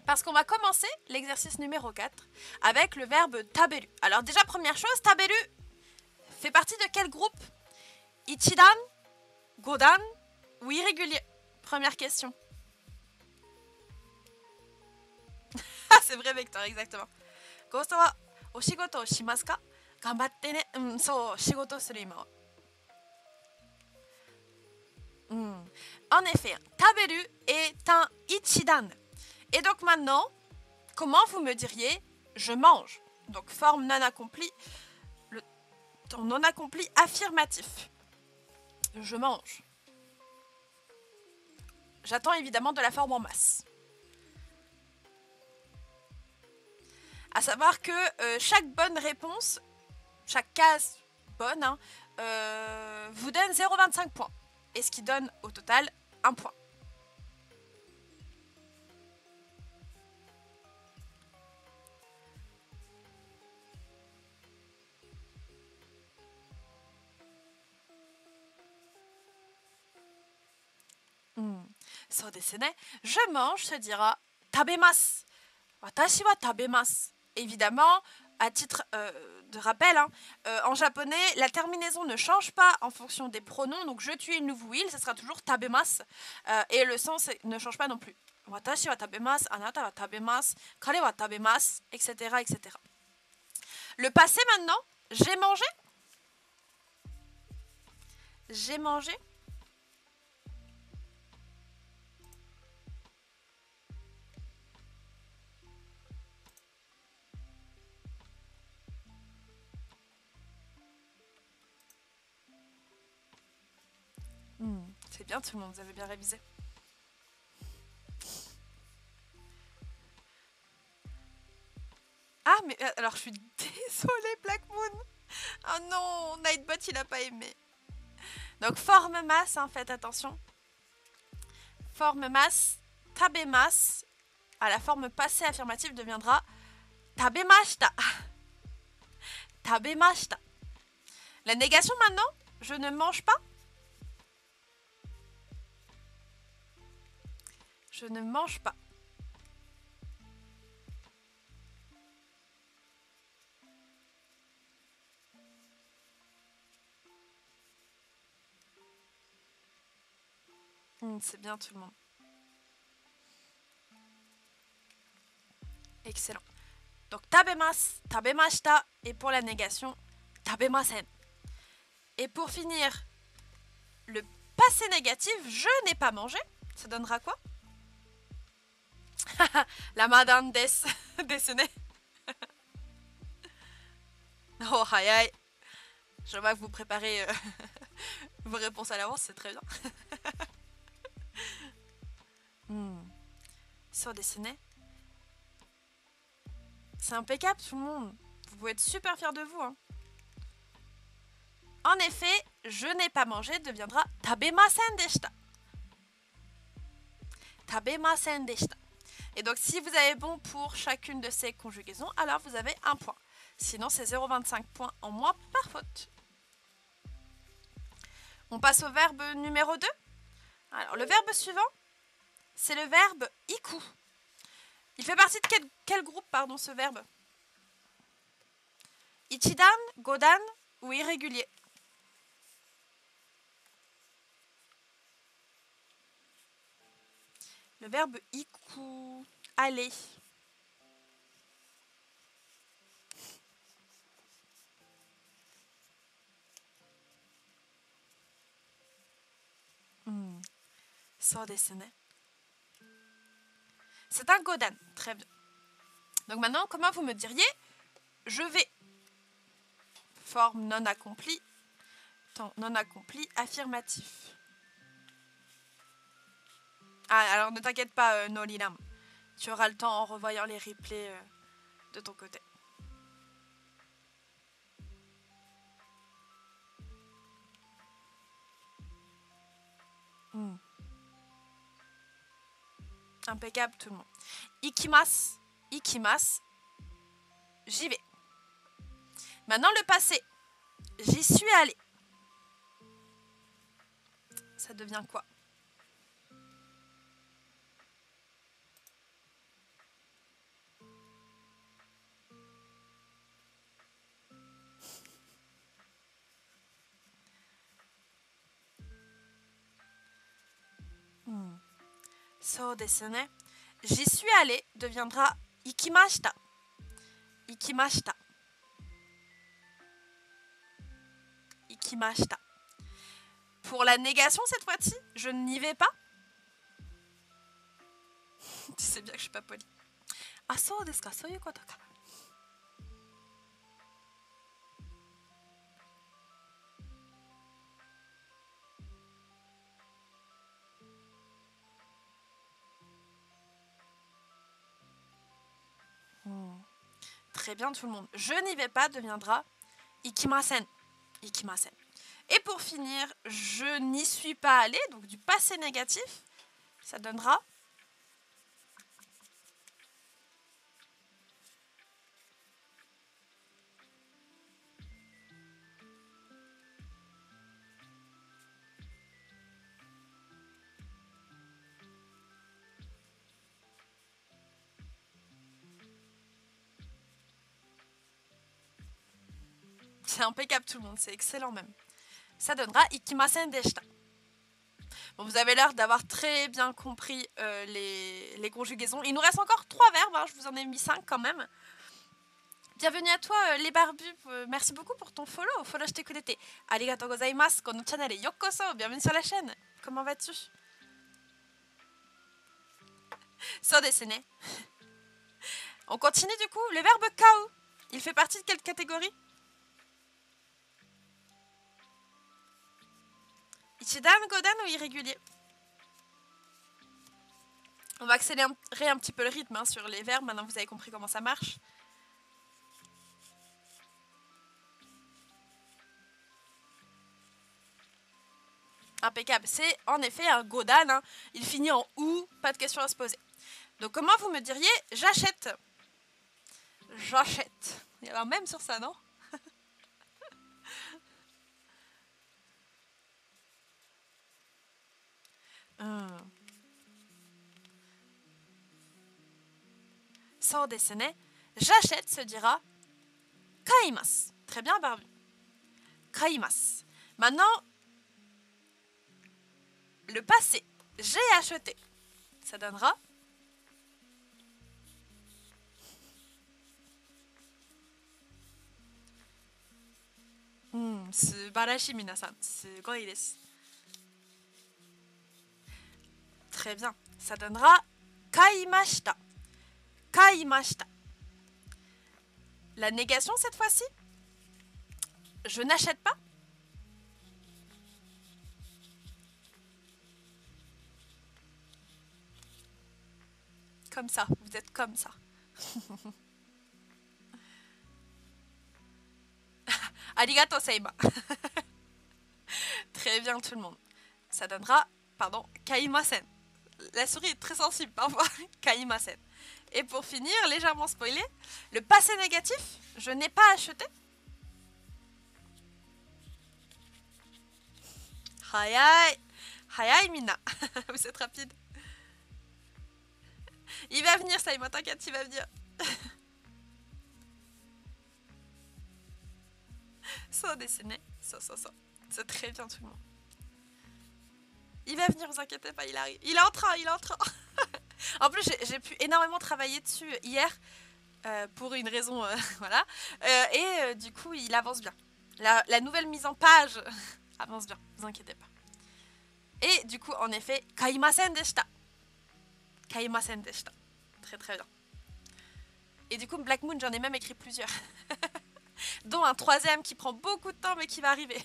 Parce qu'on va commencer l'exercice numéro 4 avec le verbe taberu. Alors déjà, première chose, taberu fait partie de quel groupe? Ichidan, godan ou irrégulier? Première question. C'est vrai, Vector, exactement. Gosto wa oshigoto o shimasu ka? Ganbatte ne. So, shigoto suru ima wa. En effet, taberu est un ichidan. Et donc maintenant, comment vous me diriez je mange? Donc forme non accomplie, le temps non accompli affirmatif. Je mange. J'attends évidemment de la forme en masse. À savoir que chaque bonne réponse, chaque case bonne, hein, vous donne 0,25 points. Et ce qui donne au total 1 point. So desu ne. Je mange se dira tabemasu. Watashi wa tabemasu. Évidemment, à titre de rappel, hein, en japonais, la terminaison ne change pas en fonction des pronoms. Donc je tue, il, vous, il, ce sera toujours tabemasu. Et le sens ne change pas non plus. Watashi wa tabemasu, anata wa tabemasu, kare wa tabemasu, etc., etc. Le passé maintenant, j'ai mangé. J'ai mangé. C'est bien, tout le monde, vous avez bien révisé. Ah, mais alors je suis désolée, Black Moon. Oh non, Nightbot il a pas aimé. Donc forme masse, hein, faites attention. Forme masse, tabemasu. À la forme passée affirmative deviendra tabemashita. Tabemashita. La négation maintenant, je ne mange pas. Je ne mange pas. C'est bien tout le monde. Excellent. Donc tabemasu, tabemashita. Et pour la négation, tabemasen. Et pour finir, le passé négatif, je n'ai pas mangé. Ça donnera quoi? La madame des dessinée. Oh, aïe aïe. Je vois que vous préparez vos réponses à l'avance, c'est très bien. Sur dessiné. C'est impeccable tout le monde. Vous pouvez être super fiers de vous. Hein. En effet, je n'ai pas mangé deviendra tabemasen deshita. Tabemasen deshita. Et donc si vous avez bon pour chacune de ces conjugaisons, alors vous avez un point. Sinon c'est 0,25 points en moins par faute. On passe au verbe numéro 2. Alors le verbe suivant, c'est le verbe iku. Il fait partie de quel groupe, pardon, ce verbe? Ichidan, godan ou irrégulier? Le verbe iku, aller. Sans dessiner. C'est un godan, très bien. Donc maintenant, comment vous me diriez je vais? Forme non accomplie, temps non accompli, affirmatif. Ah, alors ne t'inquiète pas, Nolilam. Tu auras le temps en revoyant les replays de ton côté. Impeccable tout le monde. Ikimasu, ikimasu, j'y vais. Maintenant le passé. J'y suis allée. Ça devient quoi? So desu ne. J'y suis allée deviendra ikimashita. Ikimashita. Ikimashita. Pour la négation cette fois-ci, je n'y vais pas. Tu sais bien que je suis pas polie. Ah, so desu ka, soyou koto ka. Très bien tout le monde. Je n'y vais pas deviendra ikimasen. Ikimasen. Et pour finir, je n'y suis pas allée, donc du passé négatif, ça donnera c'est impeccable tout le monde, c'est excellent même. Ça donnera ikimasen deshita. Bon, vous avez l'air d'avoir très bien compris les conjugaisons. Il nous reste encore 3 verbes, hein, je vous en ai mis 5 quand même. Bienvenue à toi les barbus, merci beaucoup pour ton follow. Follow shite kurete. Arigatou gozaimasu. Kono channel yokoso. Bienvenue sur la chaîne. Comment vas-tu? So desu ne. On continue du coup. Le verbe kao. Il fait partie de quelle catégorie? Ichidan, godan ou irrégulier? On va accélérer un petit peu le rythme hein, sur les verbes. Maintenant vous avez compris comment ça marche. Impeccable. C'est en effet un godan. Hein. Il finit en ou, pas de question à se poser. Donc comment vous me diriez j'achète? J'achète. Il y a un même sur ça, non? So desu ne. J'achète se dira kaimasu. Très bien, Barbu. Kaimasu. Maintenant, le passé. J'ai acheté. Ça donnera subarashi minasan. Sugoi desu. Très bien. Ça donnera kaimashita. Kaimashita. La négation cette fois-ci? Je n'achète pas? Comme ça, vous êtes comme ça. Arigato seima. Très bien tout le monde. Ça donnera, pardon, kaimasen. La souris est très sensible parfois. Kaimasen. Et pour finir, légèrement spoilé, le passé négatif, je n'ai pas acheté. Hayai. Hayai mina. Vous êtes rapide. Il va venir, Saïma, t'inquiète, il va venir. So dessiné. So. C'est très bien tout le monde. Il va venir, vous inquiétez pas, il arrive. Il est en train. En plus, j'ai pu énormément travailler dessus hier pour une raison, voilà. Et du coup, il avance bien. La nouvelle mise en page avance bien, vous inquiétez pas. Et du coup, en effet, kaimasen deshita. Kaimasen deshita. Très très bien. Et du coup, Black Moon, j'en ai même écrit plusieurs. Dont un troisième qui prend beaucoup de temps mais qui va arriver.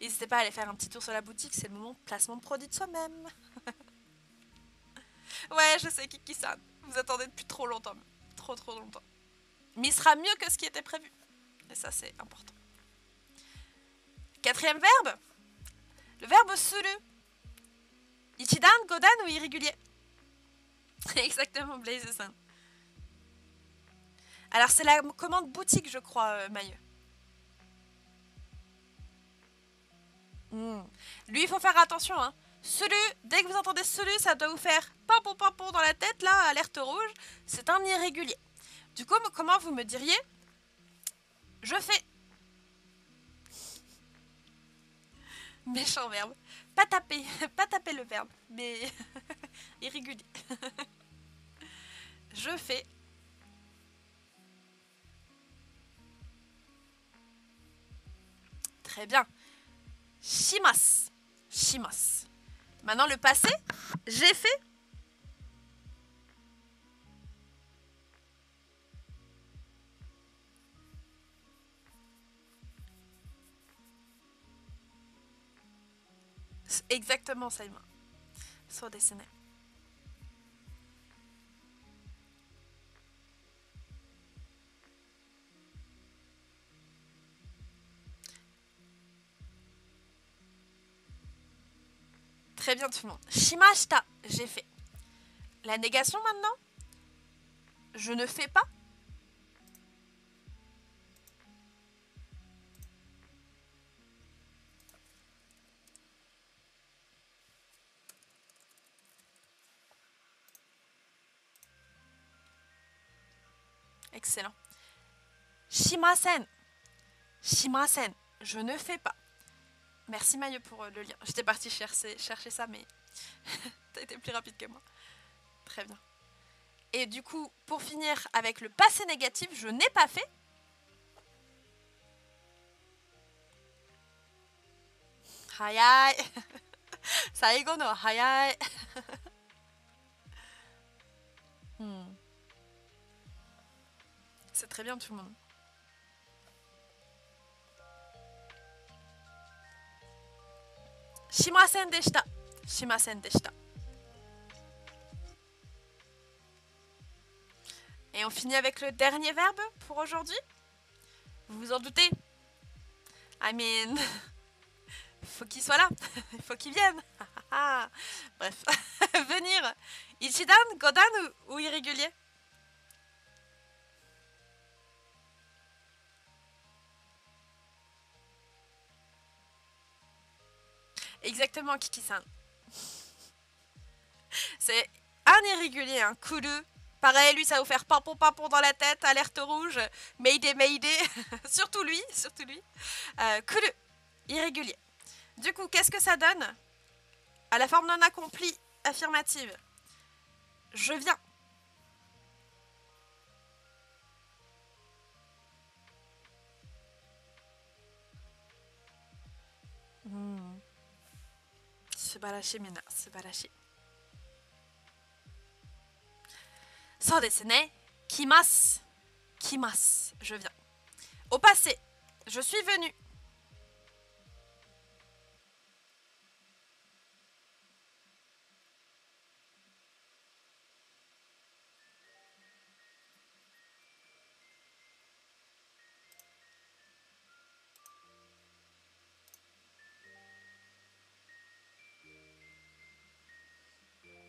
N'hésitez pas à aller faire un petit tour sur la boutique, c'est le moment de placement de produit de soi-même. Ouais, je sais, Kiki-san. Vous attendez depuis trop longtemps. Trop longtemps. Mais il sera mieux que ce qui était prévu. Et ça, c'est important. Quatrième verbe. Le verbe suru. Ichidan, godan ou irrégulier? Exactement, Blaze-san. Alors, c'est la commande boutique, je crois, Mailleux. Lui, il faut faire attention, hein. Sulu, dès que vous entendez sulu, ça doit vous faire pimpon dans la tête, là, alerte rouge. C'est un irrégulier. Du coup, comment vous me diriez? Je fais. Méchant verbe. Pas taper le verbe, mais irrégulier. Je fais. Très bien. Shimasu. Maintenant, le passé, j'ai fait. Exactement, Saïma. So dessiné. Très bien tout le monde. Shimashita, j'ai fait. La négation maintenant? Je ne fais pas? Excellent. Shimasen. Je ne fais pas. Merci Maillot pour le lien. J'étais partie chercher ça, mais t'as été plus rapide que moi. Très bien. Et du coup, pour finir avec le passé négatif, je n'ai pas fait. Hayai. Saigo no hayai. C'est très bien tout le monde. Shimasen deshita. Et on finit avec le dernier verbe pour aujourd'hui. Vous vous en doutez? I mean, faut qu'il soit là. Il faut qu'il vienne. Bref. Venir. Ichidan, Godan ou irrégulier? Exactement, Kiki-san. C'est un irrégulier, un Kuru. Pareil, lui, ça va vous faire pimpon dans la tête, alerte rouge, Mayday, Mayday. surtout lui, surtout lui. Kuru, irrégulier. Du coup, qu'est-ce que ça donne? À la forme non accomplie affirmative. Je viens. Subarashi, mina, subarashi. そうですね。来ます。来ます。Je viens. Au passé. Je suis venu.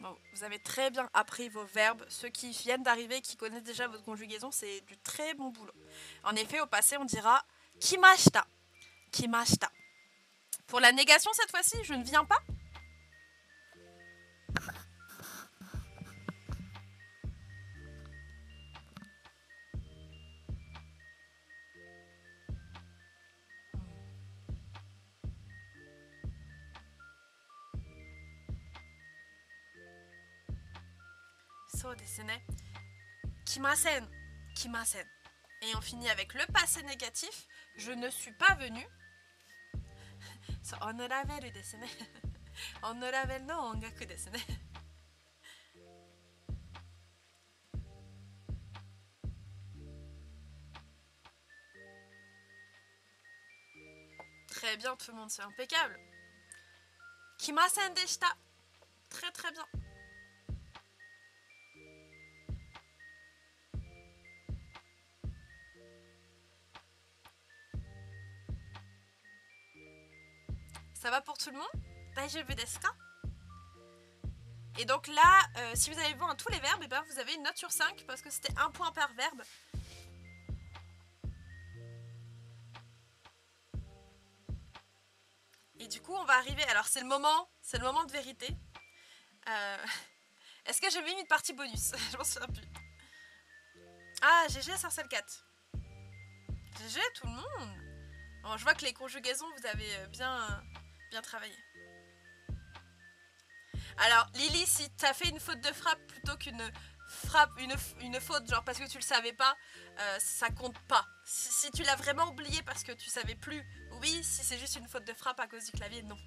Bon, vous avez très bien appris vos verbes. Ceux qui viennent d'arriver, qui connaissent déjà votre conjugaison, c'est du très bon boulot. En effet, au passé, on dira kimashita. Kimashita. Pour la négation, cette fois-ci, je ne viens pas. So desu ne. Kimasen. Kimasen. Et on finit avec le passé négatif. Je ne suis pas venu. So, honoraberu desu ne. Honoraberu no ongaku desu ne. Très bien tout le monde, c'est impeccable. Kimasen deshita. Très très bien. Ça va pour tout le monde? Daijoubu desu ka? Et donc là, si vous avez vu tous les verbes, et ben vous avez une note sur 5 parce que c'était 1 point par verbe. Et du coup, on va arriver. Alors, c'est le moment de vérité. Est-ce que j'ai mis une partie bonus? Je m'en souviens plus. Ah, GG Sarcelle 4. GG tout le monde. Bon, je vois que les conjugaisons, vous avez bien travaillé. Alors, Lily, si t'as fait une faute de frappe plutôt qu'une frappe, une faute, genre parce que tu le savais pas, ça compte pas. Si tu l'as vraiment oublié parce que tu savais plus, oui. Si c'est juste une faute de frappe à cause du clavier, non.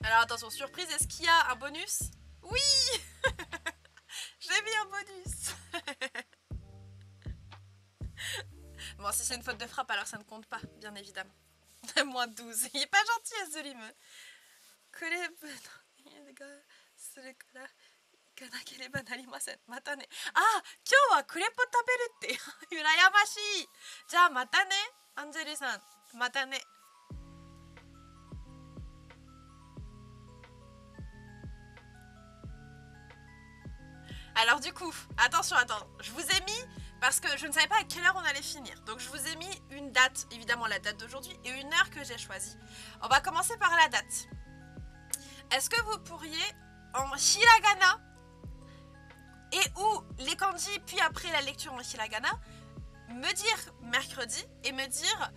Alors attention, surprise, est-ce qu'il y a un bonus? Oui. J'ai mis un bonus. Bon, si c'est une faute de frappe, alors ça ne compte pas, bien évidemment. Moins 12. Il est pas gentil, Azulim. Ah, 今日はクレープ食べるって羨ましい。じゃあまたね、アンジェリさん。またね。Alors du coup, attention, je vous ai mis, parce que je ne savais pas à quelle heure on allait finir, donc je vous ai mis une date, évidemment la date d'aujourd'hui, et une heure que j'ai choisie. On va commencer par la date. Est-ce que vous pourriez, en hiragana, et ou les kanji, puis après la lecture en hiragana, me dire mercredi, et me dire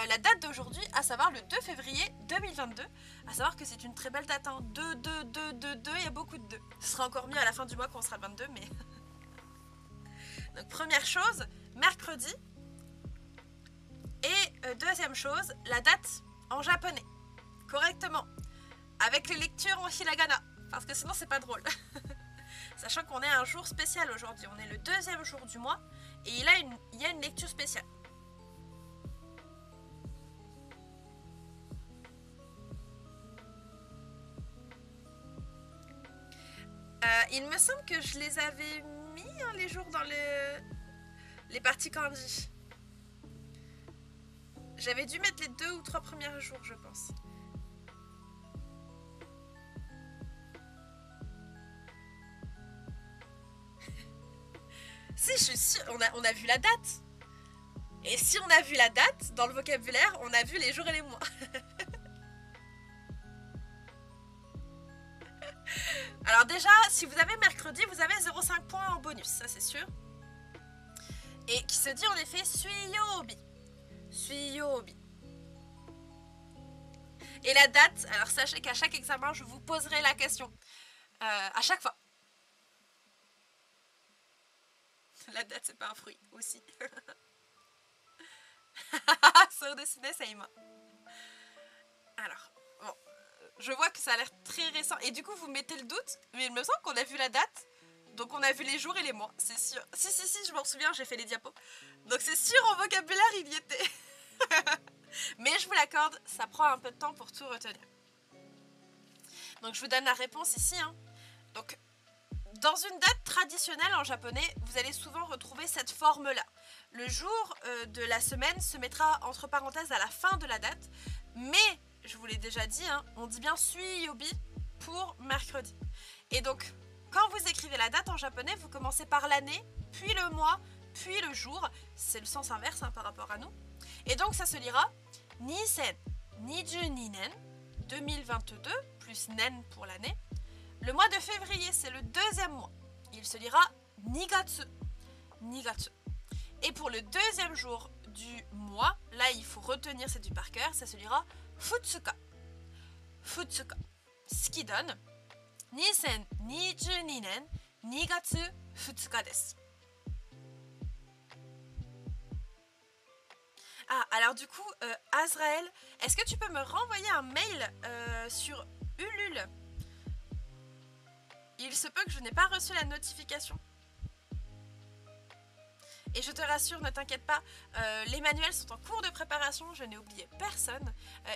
la date d'aujourd'hui, à savoir le 2 février 2022, à savoir que c'est une très belle date, hein. 2, 2, 2, 2, 2, il y a beaucoup de 2. Ce sera encore mieux à la fin du mois quand on sera le 22, mais... Donc première chose, mercredi. Et deuxième chose, la date en japonais, correctement, avec les lectures en hiragana, parce que sinon c'est pas drôle. Sachant qu'on est un jour spécial aujourd'hui, on est le 2e jour du mois, et il y a une lecture spéciale. Il me semble que je les avais mis, hein, les jours dans les parties kanji. J'avais dû mettre les 2 ou 3 premiers jours, je pense. Si, je suis sûre, on a vu la date. Et si on a vu la date, dans le vocabulaire, on a vu les jours et les mois. Alors déjà, si vous avez mercredi, vous avez 0,5 points en bonus, ça c'est sûr. Et qui se dit en effet suiyobi. Suiyobi. Et la date, alors sachez qu'à chaque examen, je vous poserai la question. À chaque fois. La date, c'est pas un fruit, aussi. Sur dessiné, ça y va. Alors, bon, je vois que ça a l'air très récent. Et du coup, vous mettez le doute, mais il me semble qu'on a vu la date. Donc on a vu les jours et les mois, c'est sûr. Si, je m'en souviens, j'ai fait les diapos. Donc c'est sûr, en vocabulaire, il y était. Mais je vous l'accorde, ça prend un peu de temps pour tout retenir. Donc je vous donne la réponse ici. Hein. Donc, dans une date traditionnelle en japonais, vous allez souvent retrouver cette forme-là. Le jour de la semaine se mettra entre parenthèses à la fin de la date. Mais, je vous l'ai déjà dit, hein, on dit bien suiyobi pour mercredi. Et donc, quand vous écrivez la date en japonais, vous commencez par l'année, puis le mois, puis le jour. C'est le sens inverse hein, par rapport à nous. Et donc, ça se lira Nisen, Nijuninen, 2022, plus nen pour l'année. Le mois de février, c'est le deuxième mois. Il se lira Nigatsu. Nigatsu. Et pour le deuxième jour du mois, là, il faut retenir, c'est du par cœur, ça se lira Futsuka. Futsuka. Ce qui donne 2022年2月2日です。Ah, alors du coup, Azrael, est-ce que tu peux me renvoyer un mail sur Ulule? Il se peut que je n'ai pas reçu la notification. Et je te rassure, ne t'inquiète pas, les manuels sont en cours de préparation, je n'ai oublié personne.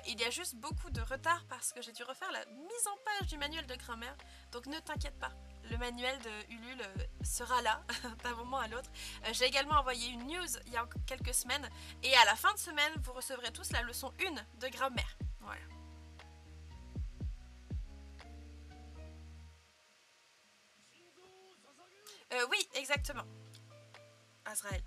Il y a juste beaucoup de retard parce que j'ai dû refaire la mise en page du manuel de grammaire. Donc ne t'inquiète pas, le manuel de Ulule sera là d'un moment à l'autre. J'ai également envoyé une news il y a quelques semaines. Et à la fin de semaine, vous recevrez tous la leçon 1 de grammaire. Voilà. Oui, exactement. Azrael.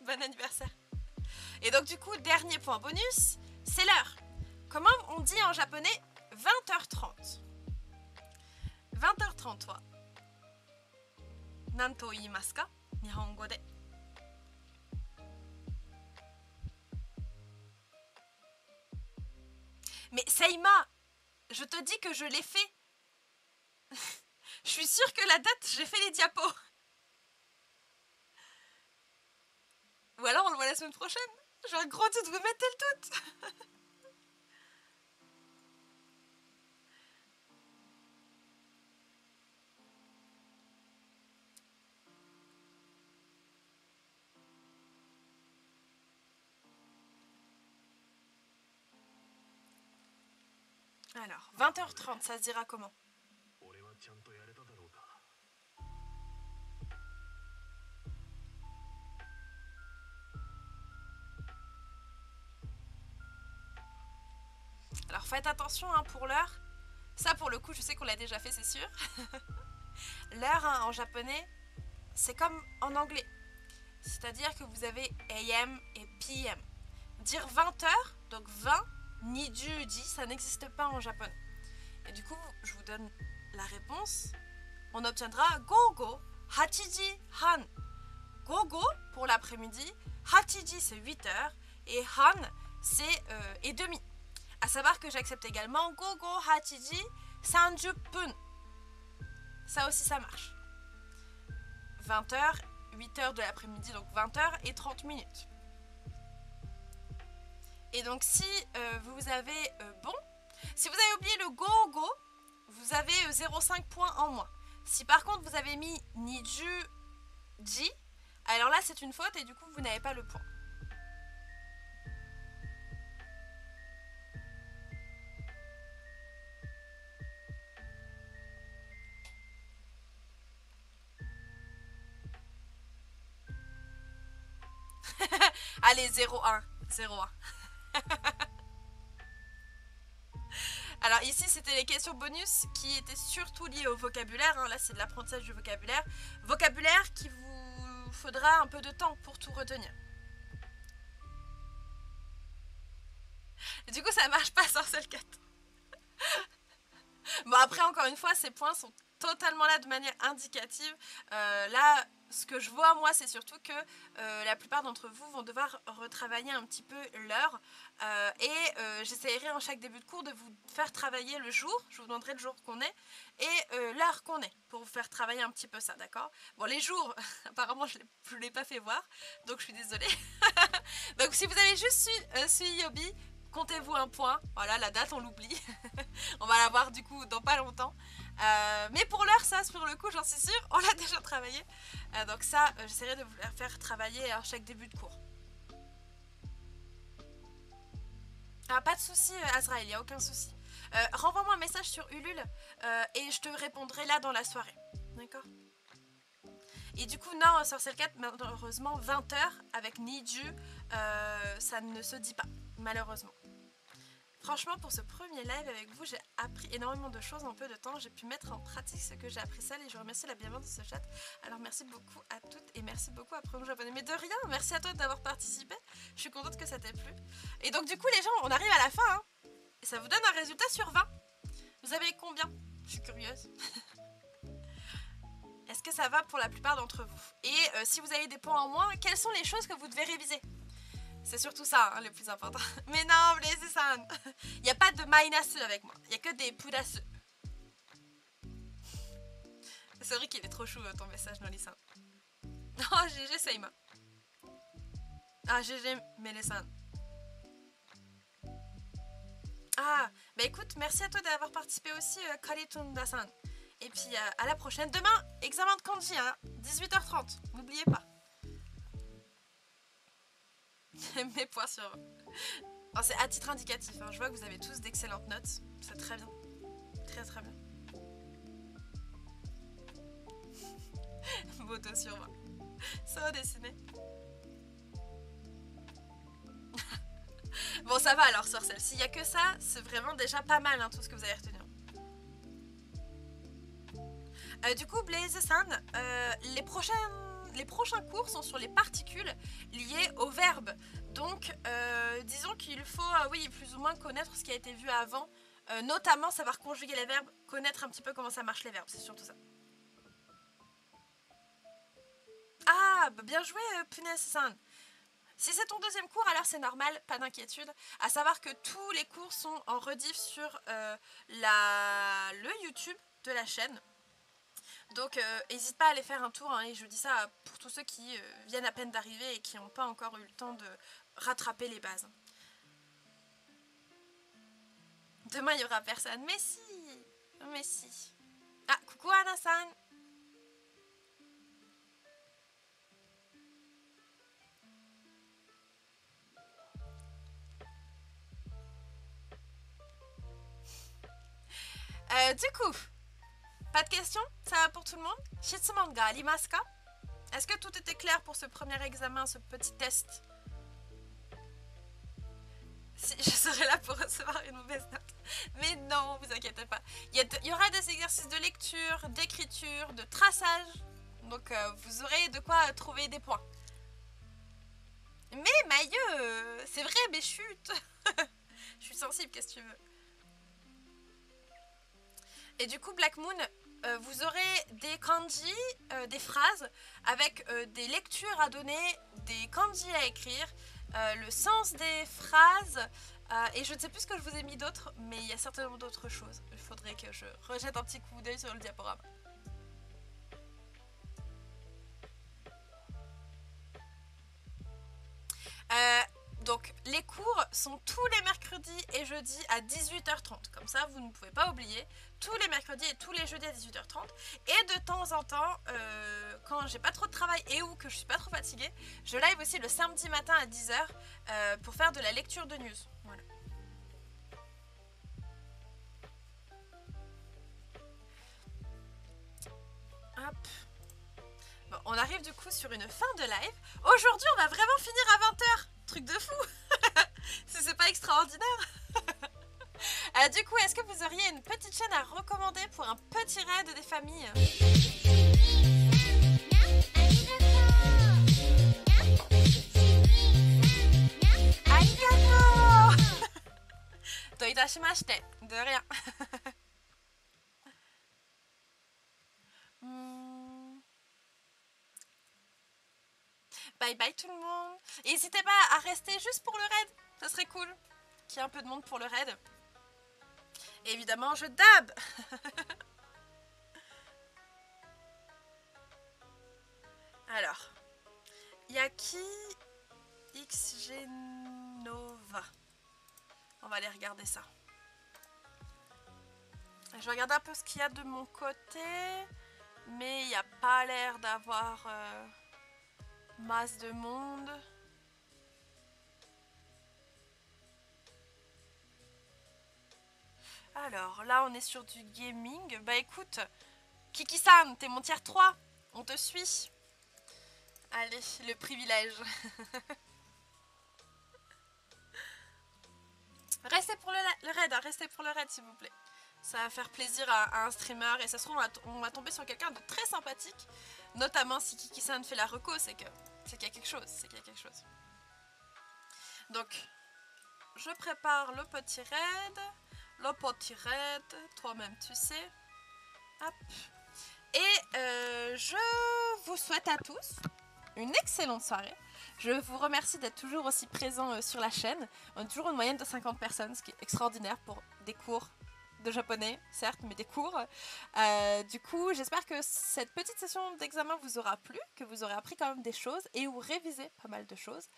Bon anniversaire. Et donc du coup, dernier point bonus, c'est l'heure. Comment on dit en japonais 20h30? 20h30 toi. Nanto iimasu ka? Nihongo de. Mais Seima, je te dis que je l'ai fait. Je suis sûre que la date, j'ai fait les diapos. Ou alors on le voit la semaine prochaine. J'ai un gros doute, vous mettez le doute. Alors, 20h30, ça se dira comment? Alors faites attention hein, pour l'heure. Ça pour le coup, je sais qu'on l'a déjà fait, c'est sûr. L'heure hein, en japonais, c'est comme en anglais. C'est-à-dire que vous avez AM et PM. Dire 20h, donc 20, ni juji, ça n'existe pas en japonais. Et du coup, je vous donne la réponse. On obtiendra gogo, hachiji han. Gogo pour l'après-midi, hachiji c'est 8h et han c'est et demi. À savoir que j'accepte également gogo hachiji 30 pun. Ça aussi ça marche. 20h, 8h de l'après-midi, donc 20h et 30 minutes. Et donc si vous avez bon, si vous avez oublié le go-go, vous avez 0,5 points en moins. Si par contre vous avez mis Niju-ji, alors là c'est une faute et du coup vous n'avez pas le point. Allez, 0-1. 0-1. Alors ici c'était les questions bonus qui étaient surtout liées au vocabulaire, hein. Là c'est de l'apprentissage du vocabulaire. Vocabulaire qui vous faudra un peu de temps pour tout retenir. Et du coup ça marche pas Sorcel 4. Bon après encore une fois ces points sont totalement là de manière indicative. Là ce que je vois moi c'est surtout que la plupart d'entre vous vont devoir retravailler un petit peu l'heure j'essaierai en chaque début de cours de vous faire travailler le jour, je vous demanderai le jour qu'on est et l'heure qu'on est pour vous faire travailler un petit peu ça, d'accord? Bon les jours apparemment je ne l'ai pas fait voir donc je suis désolée. Donc si vous avez juste suivi Yobi, comptez-vous un point, voilà la date on l'oublie. On va la voir du coup dans pas longtemps. Mais pour l'heure ça sur le coup j'en suis sûre on l'a déjà travaillé, donc ça j'essaierai de vous la faire travailler à chaque début de cours. Ah, pas de souci Azrael, il n'y a aucun souci. Renvoie-moi un message sur Ulule et je te répondrai là dans la soirée, d'accord? Et du coup non Sorcel 4 malheureusement 20h avec Niju ça ne se dit pas malheureusement. Franchement, pour ce premier live avec vous, j'ai appris énormément de choses en peu de temps. J'ai pu mettre en pratique ce que j'ai appris seul et je remercie la bienveillance de ce chat. Alors merci beaucoup à toutes et merci beaucoup à Promo Japonais. Mais de rien, merci à toi d'avoir participé. Je suis contente que ça t'ait plu. Et donc du coup les gens, on arrive à la fin. Hein, et ça vous donne un résultat sur 20. Vous avez combien? Je suis curieuse. Est-ce que ça va pour la plupart d'entre vous? Et si vous avez des points en moins, quelles sont les choses que vous devez réviser? C'est surtout ça, hein, le plus important. Mais non, Blaise-san, il n'y a pas de minus avec moi. Il n'y a que des plus. C'est vrai qu'il est trop chou ton message, Noli-san. Oh, GG, Seima. Ah, GG, Mele-san. Ah, bah écoute, merci à toi d'avoir participé aussi, Karitunda-san. Et puis à la prochaine. Demain, examen de kanji, hein, 18h30. N'oubliez pas. Mes points sur 20. Oh, c'est à titre indicatif, hein. Je vois que vous avez tous d'excellentes notes. C'est très bien. Très très bien. Moto sur 20. Ça va dessiner. Bon ça va alors Sorcel. S'il n'y a que ça, c'est vraiment déjà pas mal hein, tout ce que vous allez retenir. Du coup Blaise-san, les prochains cours sont sur les particules liées au verbe. Donc, disons qu'il faut, oui, plus ou moins connaître ce qui a été vu avant. Notamment savoir conjuguer les verbes, connaître un petit peu comment ça marche les verbes, c'est surtout ça. Ah, bah bien joué, Punaise-san. Si c'est ton deuxième cours, alors c'est normal, pas d'inquiétude. À savoir que tous les cours sont en rediff sur le YouTube de la chaîne. Donc n'hésite pas à aller faire un tour hein, et je dis ça pour tous ceux qui viennent à peine d'arriver et qui n'ont pas encore eu le temps de rattraper les bases. Demain il n'y aura personne, mais si. Mais si. Ah, coucou Anna-san. Du coup, pas de questions? Ça va pour tout le monde? Shitsuman ga arimasu ka? Est-ce que tout était clair pour ce premier examen, ce petit test? Si, je serai là pour recevoir une mauvaise note. Mais non, vous inquiétez pas. Il y aura des exercices de lecture, d'écriture, de traçage. Donc vous aurez de quoi trouver des points. Mais Mailleux, c'est vrai, mais chut. Je suis sensible, qu'est-ce que tu veux? Et du coup, Black Moon, vous aurez des kanji, des phrases, avec des lectures à donner, des kanji à écrire, le sens des phrases, et je ne sais plus ce que je vous ai mis d'autre, mais il y a certainement d'autres choses. Il faudrait que je rejette un petit coup d'œil sur le diaporama. Donc les cours sont tous les mercredis et jeudis à 18h30. Comme ça, vous ne pouvez pas oublier. Tous les mercredis et tous les jeudis à 18h30. Et de temps en temps, quand j'ai pas trop de travail et ou que je suis pas trop fatiguée, je live aussi le samedi matin à 10h pour faire de la lecture de news. Voilà. Hop. Bon, on arrive du coup sur une fin de live. Aujourd'hui, on va vraiment finir à 20h. est-ce que vous auriez une petite chaîne à recommander pour un petit raid des familles? Arigato. Doitashimashite. De rien. Bye bye tout le monde. Et n'hésitez pas à rester juste pour le raid. Ça serait cool qu'il y ait un peu de monde pour le raid. Et évidemment, je dab. Alors, il y a qui? Xgenova. On va aller regarder ça. Je vais regarder un peu ce qu'il y a de mon côté. Mais il n'y a pas l'air d'avoir masse de monde. Alors, là, on est sur du gaming. Bah écoute, Kiki-san, t'es mon tier 3. On te suit. Allez, le privilège. Restez pour le raid, hein, restez pour le raid, s'il vous plaît. Ça va faire plaisir à un streamer. Et ça se trouve, on va tomber sur quelqu'un de très sympathique. Notamment si Kiki-san fait la reco, c'est qu'il y a quelque chose. C'est qu'il y a quelque chose. Donc, je prépare le petit raid. Le petit raid, toi-même tu sais. Hop. Et je vous souhaite à tous une excellente soirée. Je vous remercie d'être toujours aussi présents sur la chaîne. On est toujours une moyenne de 50 personnes, ce qui est extraordinaire pour des cours de japonais, certes, mais des cours. Du coup, j'espère que cette petite session d'examen vous aura plu, que vous aurez appris quand même des choses et ou révisé pas mal de choses.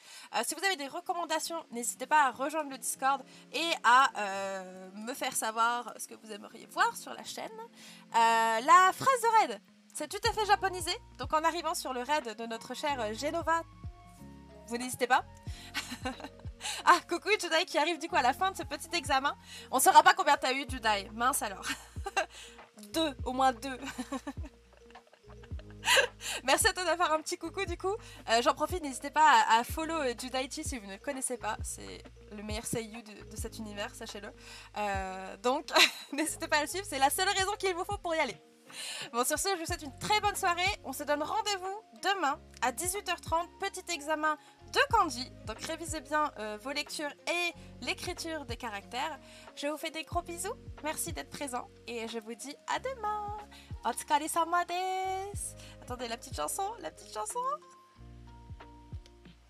Si vous avez des recommandations, n'hésitez pas à rejoindre le Discord et à me faire savoir ce que vous aimeriez voir sur la chaîne. La phrase de raid, c'est tout à fait japonisé. Donc en arrivant sur le raid de notre chère Genova, vous n'hésitez pas. Ah, coucou Judai qui arrive du coup à la fin de ce petit examen. On saura pas combien t'as eu, Judai. Mince alors. 2, au moins 2. Merci à toi de faire un petit coucou du coup. J'en profite, n'hésitez pas à follow Judaichi si vous ne le connaissez pas. C'est le meilleur seiyuu de cet univers, sachez-le. Donc, n'hésitez pas à le suivre, c'est la seule raison qu'il vous faut pour y aller. Bon, sur ce, je vous souhaite une très bonne soirée. On se donne rendez-vous demain à 18h30, petit examen de kanji. Donc révisez bien vos lectures et l'écriture des caractères. Je vous fais des gros bisous. Merci d'être présent et je vous dis à demain. Otsukare-sama desu. Attendez, la petite chanson, la petite chanson.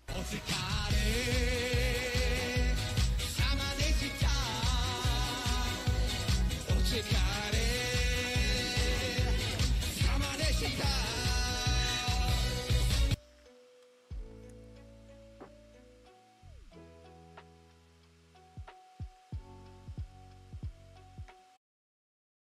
Otsukare-sama desu.